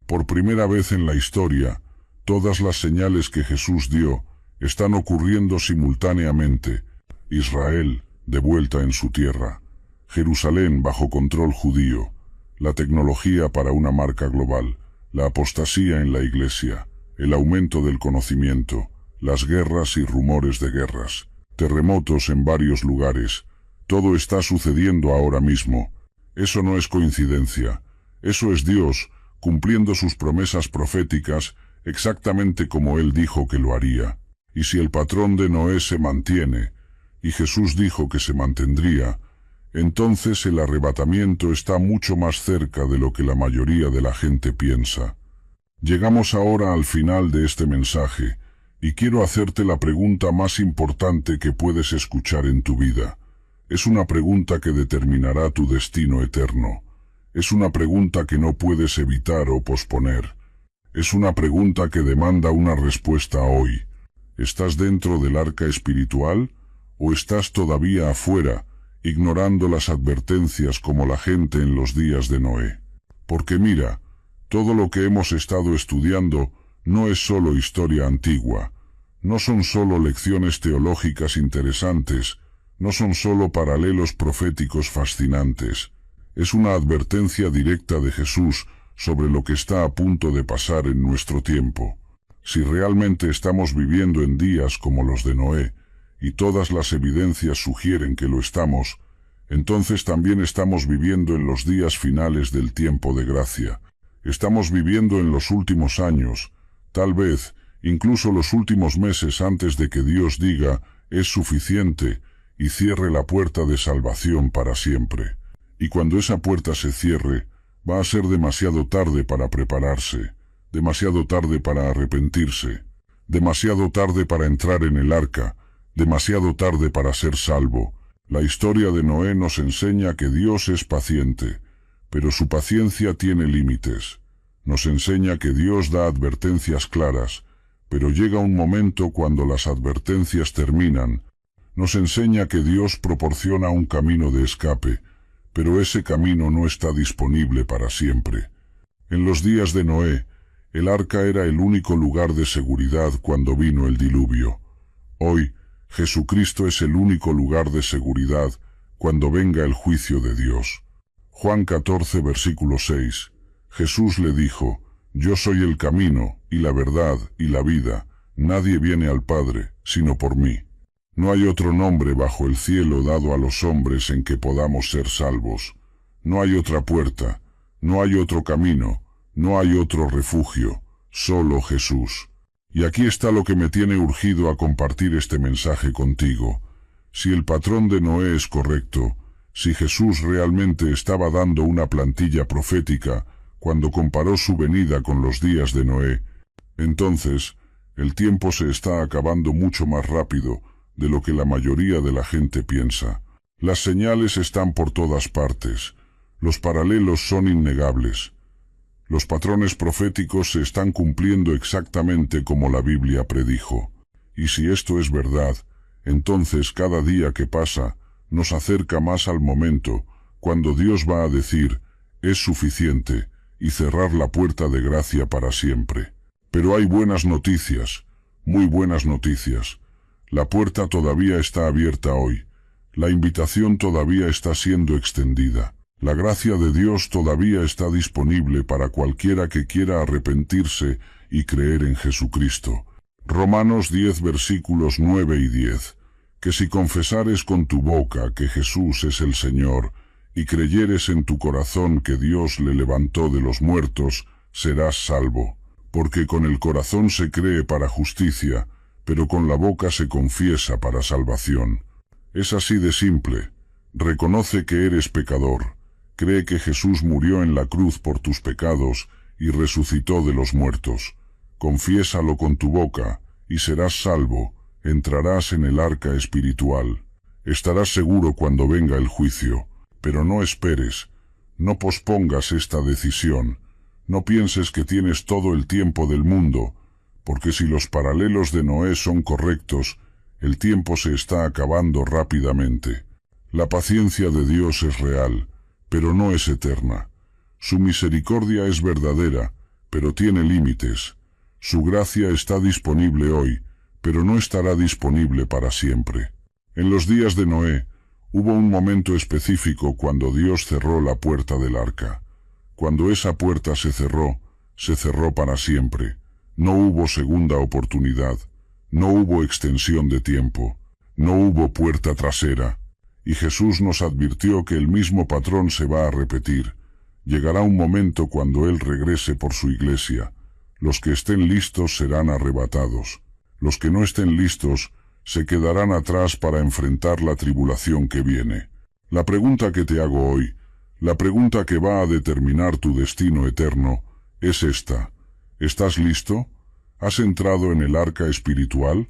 Por primera vez en la historia, todas las señales que Jesús dio están ocurriendo simultáneamente. Israel, de vuelta en su tierra. Jerusalén bajo control judío. La tecnología para una marca global. La apostasía en la Iglesia. El aumento del conocimiento. Las guerras y rumores de guerras. Terremotos en varios lugares. Todo está sucediendo ahora mismo. Eso no es coincidencia. Eso es Dios, cumpliendo sus promesas proféticas, exactamente como Él dijo que lo haría. Y si el patrón de Noé se mantiene, y Jesús dijo que se mantendría, entonces el arrebatamiento está mucho más cerca de lo que la mayoría de la gente piensa. Llegamos ahora al final de este mensaje, y quiero hacerte la pregunta más importante que puedes escuchar en tu vida. Es una pregunta que determinará tu destino eterno. Es una pregunta que no puedes evitar o posponer. Es una pregunta que demanda una respuesta hoy. ¿Estás dentro del arca espiritual o estás todavía afuera, ignorando las advertencias como la gente en los días de Noé? Porque mira, todo lo que hemos estado estudiando no es solo historia antigua, no son solo lecciones teológicas interesantes, no son solo paralelos proféticos fascinantes. Es una advertencia directa de Jesús sobre lo que está a punto de pasar en nuestro tiempo. Si realmente estamos viviendo en días como los de Noé, y todas las evidencias sugieren que lo estamos, entonces también estamos viviendo en los días finales del tiempo de gracia. Estamos viviendo en los últimos años, tal vez incluso los últimos meses antes de que Dios diga, es suficiente, y cierre la puerta de salvación para siempre. Y cuando esa puerta se cierre, va a ser demasiado tarde para prepararse, demasiado tarde para arrepentirse, demasiado tarde para entrar en el arca, demasiado tarde para ser salvo. La historia de Noé nos enseña que Dios es paciente, pero su paciencia tiene límites. Nos enseña que Dios da advertencias claras, pero llega un momento cuando las advertencias terminan. Nos enseña que Dios proporciona un camino de escape, pero ese camino no está disponible para siempre. En los días de Noé, el arca era el único lugar de seguridad cuando vino el diluvio. Hoy, Jesucristo es el único lugar de seguridad cuando venga el juicio de Dios. Juan 14, versículo 6. Jesús le dijo, «Yo soy el camino, y la verdad, y la vida. Nadie viene al Padre, sino por mí». No hay otro nombre bajo el cielo dado a los hombres en que podamos ser salvos. No hay otra puerta, no hay otro camino, no hay otro refugio, solo Jesús. Y aquí está lo que me tiene urgido a compartir este mensaje contigo. Si el patrón de Noé es correcto, si Jesús realmente estaba dando una plantilla profética cuando comparó su venida con los días de Noé, entonces el tiempo se está acabando mucho más rápido de lo que la mayoría de la gente piensa. Las señales están por todas partes. Los paralelos son innegables. Los patrones proféticos se están cumpliendo exactamente como la Biblia predijo. Y si esto es verdad, entonces cada día que pasa nos acerca más al momento cuando Dios va a decir, es suficiente, y cerrar la puerta de gracia para siempre. Pero hay buenas noticias, muy buenas noticias. La puerta todavía está abierta hoy. La invitación todavía está siendo extendida. La gracia de Dios todavía está disponible para cualquiera que quiera arrepentirse y creer en Jesucristo. Romanos 10 versículos 9 y 10. Que si confesares con tu boca que Jesús es el Señor, y creyeres en tu corazón que Dios le levantó de los muertos, serás salvo. Porque con el corazón se cree para justicia, pero con la boca se confiesa para salvación. Es así de simple. Reconoce que eres pecador. Cree que Jesús murió en la cruz por tus pecados y resucitó de los muertos. Confiésalo con tu boca, y serás salvo. Entrarás en el arca espiritual. Estarás seguro cuando venga el juicio. Pero no esperes. No pospongas esta decisión. No pienses que tienes todo el tiempo del mundo, porque si los paralelos de Noé son correctos, el tiempo se está acabando rápidamente. La paciencia de Dios es real, pero no es eterna. Su misericordia es verdadera, pero tiene límites. Su gracia está disponible hoy, pero no estará disponible para siempre. En los días de Noé, hubo un momento específico cuando Dios cerró la puerta del arca. Cuando esa puerta se cerró para siempre. No hubo segunda oportunidad, no hubo extensión de tiempo, no hubo puerta trasera. Y Jesús nos advirtió que el mismo patrón se va a repetir. Llegará un momento cuando Él regrese por su iglesia. Los que estén listos serán arrebatados. Los que no estén listos se quedarán atrás para enfrentar la tribulación que viene. La pregunta que te hago hoy, la pregunta que va a determinar tu destino eterno, es esta. ¿Estás listo? ¿Has entrado en el arca espiritual?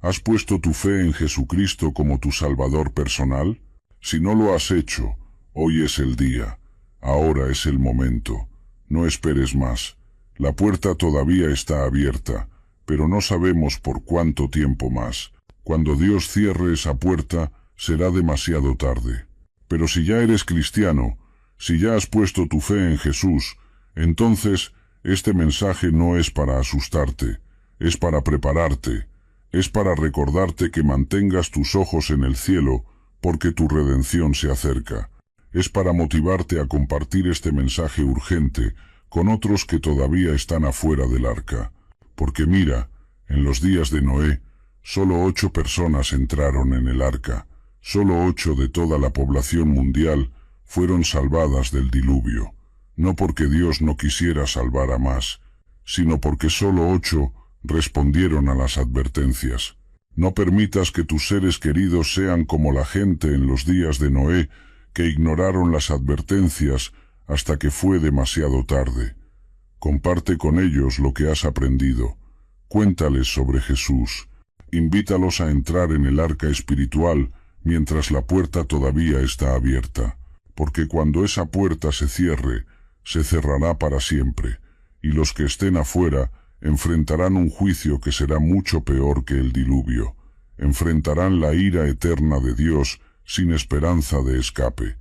¿Has puesto tu fe en Jesucristo como tu Salvador personal? Si no lo has hecho, hoy es el día. Ahora es el momento. No esperes más. La puerta todavía está abierta, pero no sabemos por cuánto tiempo más. Cuando Dios cierre esa puerta, será demasiado tarde. Pero si ya eres cristiano, si ya has puesto tu fe en Jesús, entonces este mensaje no es para asustarte, es para prepararte, es para recordarte que mantengas tus ojos en el cielo, porque tu redención se acerca. Es para motivarte a compartir este mensaje urgente con otros que todavía están afuera del arca. Porque mira, en los días de Noé, solo 8 personas entraron en el arca, solo 8 de toda la población mundial fueron salvadas del diluvio, no porque Dios no quisiera salvar a más, sino porque solo 8 respondieron a las advertencias. No permitas que tus seres queridos sean como la gente en los días de Noé, que ignoraron las advertencias hasta que fue demasiado tarde. Comparte con ellos lo que has aprendido. Cuéntales sobre Jesús. Invítalos a entrar en el arca espiritual mientras la puerta todavía está abierta, porque cuando esa puerta se cierre, se cerrará para siempre, y los que estén afuera enfrentarán un juicio que será mucho peor que el diluvio. Enfrentarán la ira eterna de Dios sin esperanza de escape.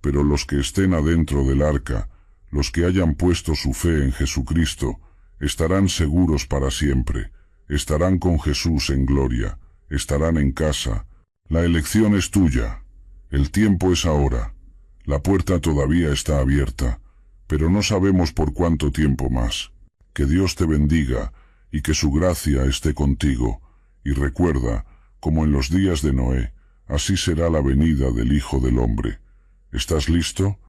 Pero los que estén adentro del arca, los que hayan puesto su fe en Jesucristo, estarán seguros para siempre, estarán con Jesús en gloria, estarán en casa. La elección es tuya, el tiempo es ahora, la puerta todavía está abierta, pero no sabemos por cuánto tiempo más. Que Dios te bendiga y que su gracia esté contigo, y recuerda, como en los días de Noé, así será la venida del Hijo del Hombre. ¿Estás listo?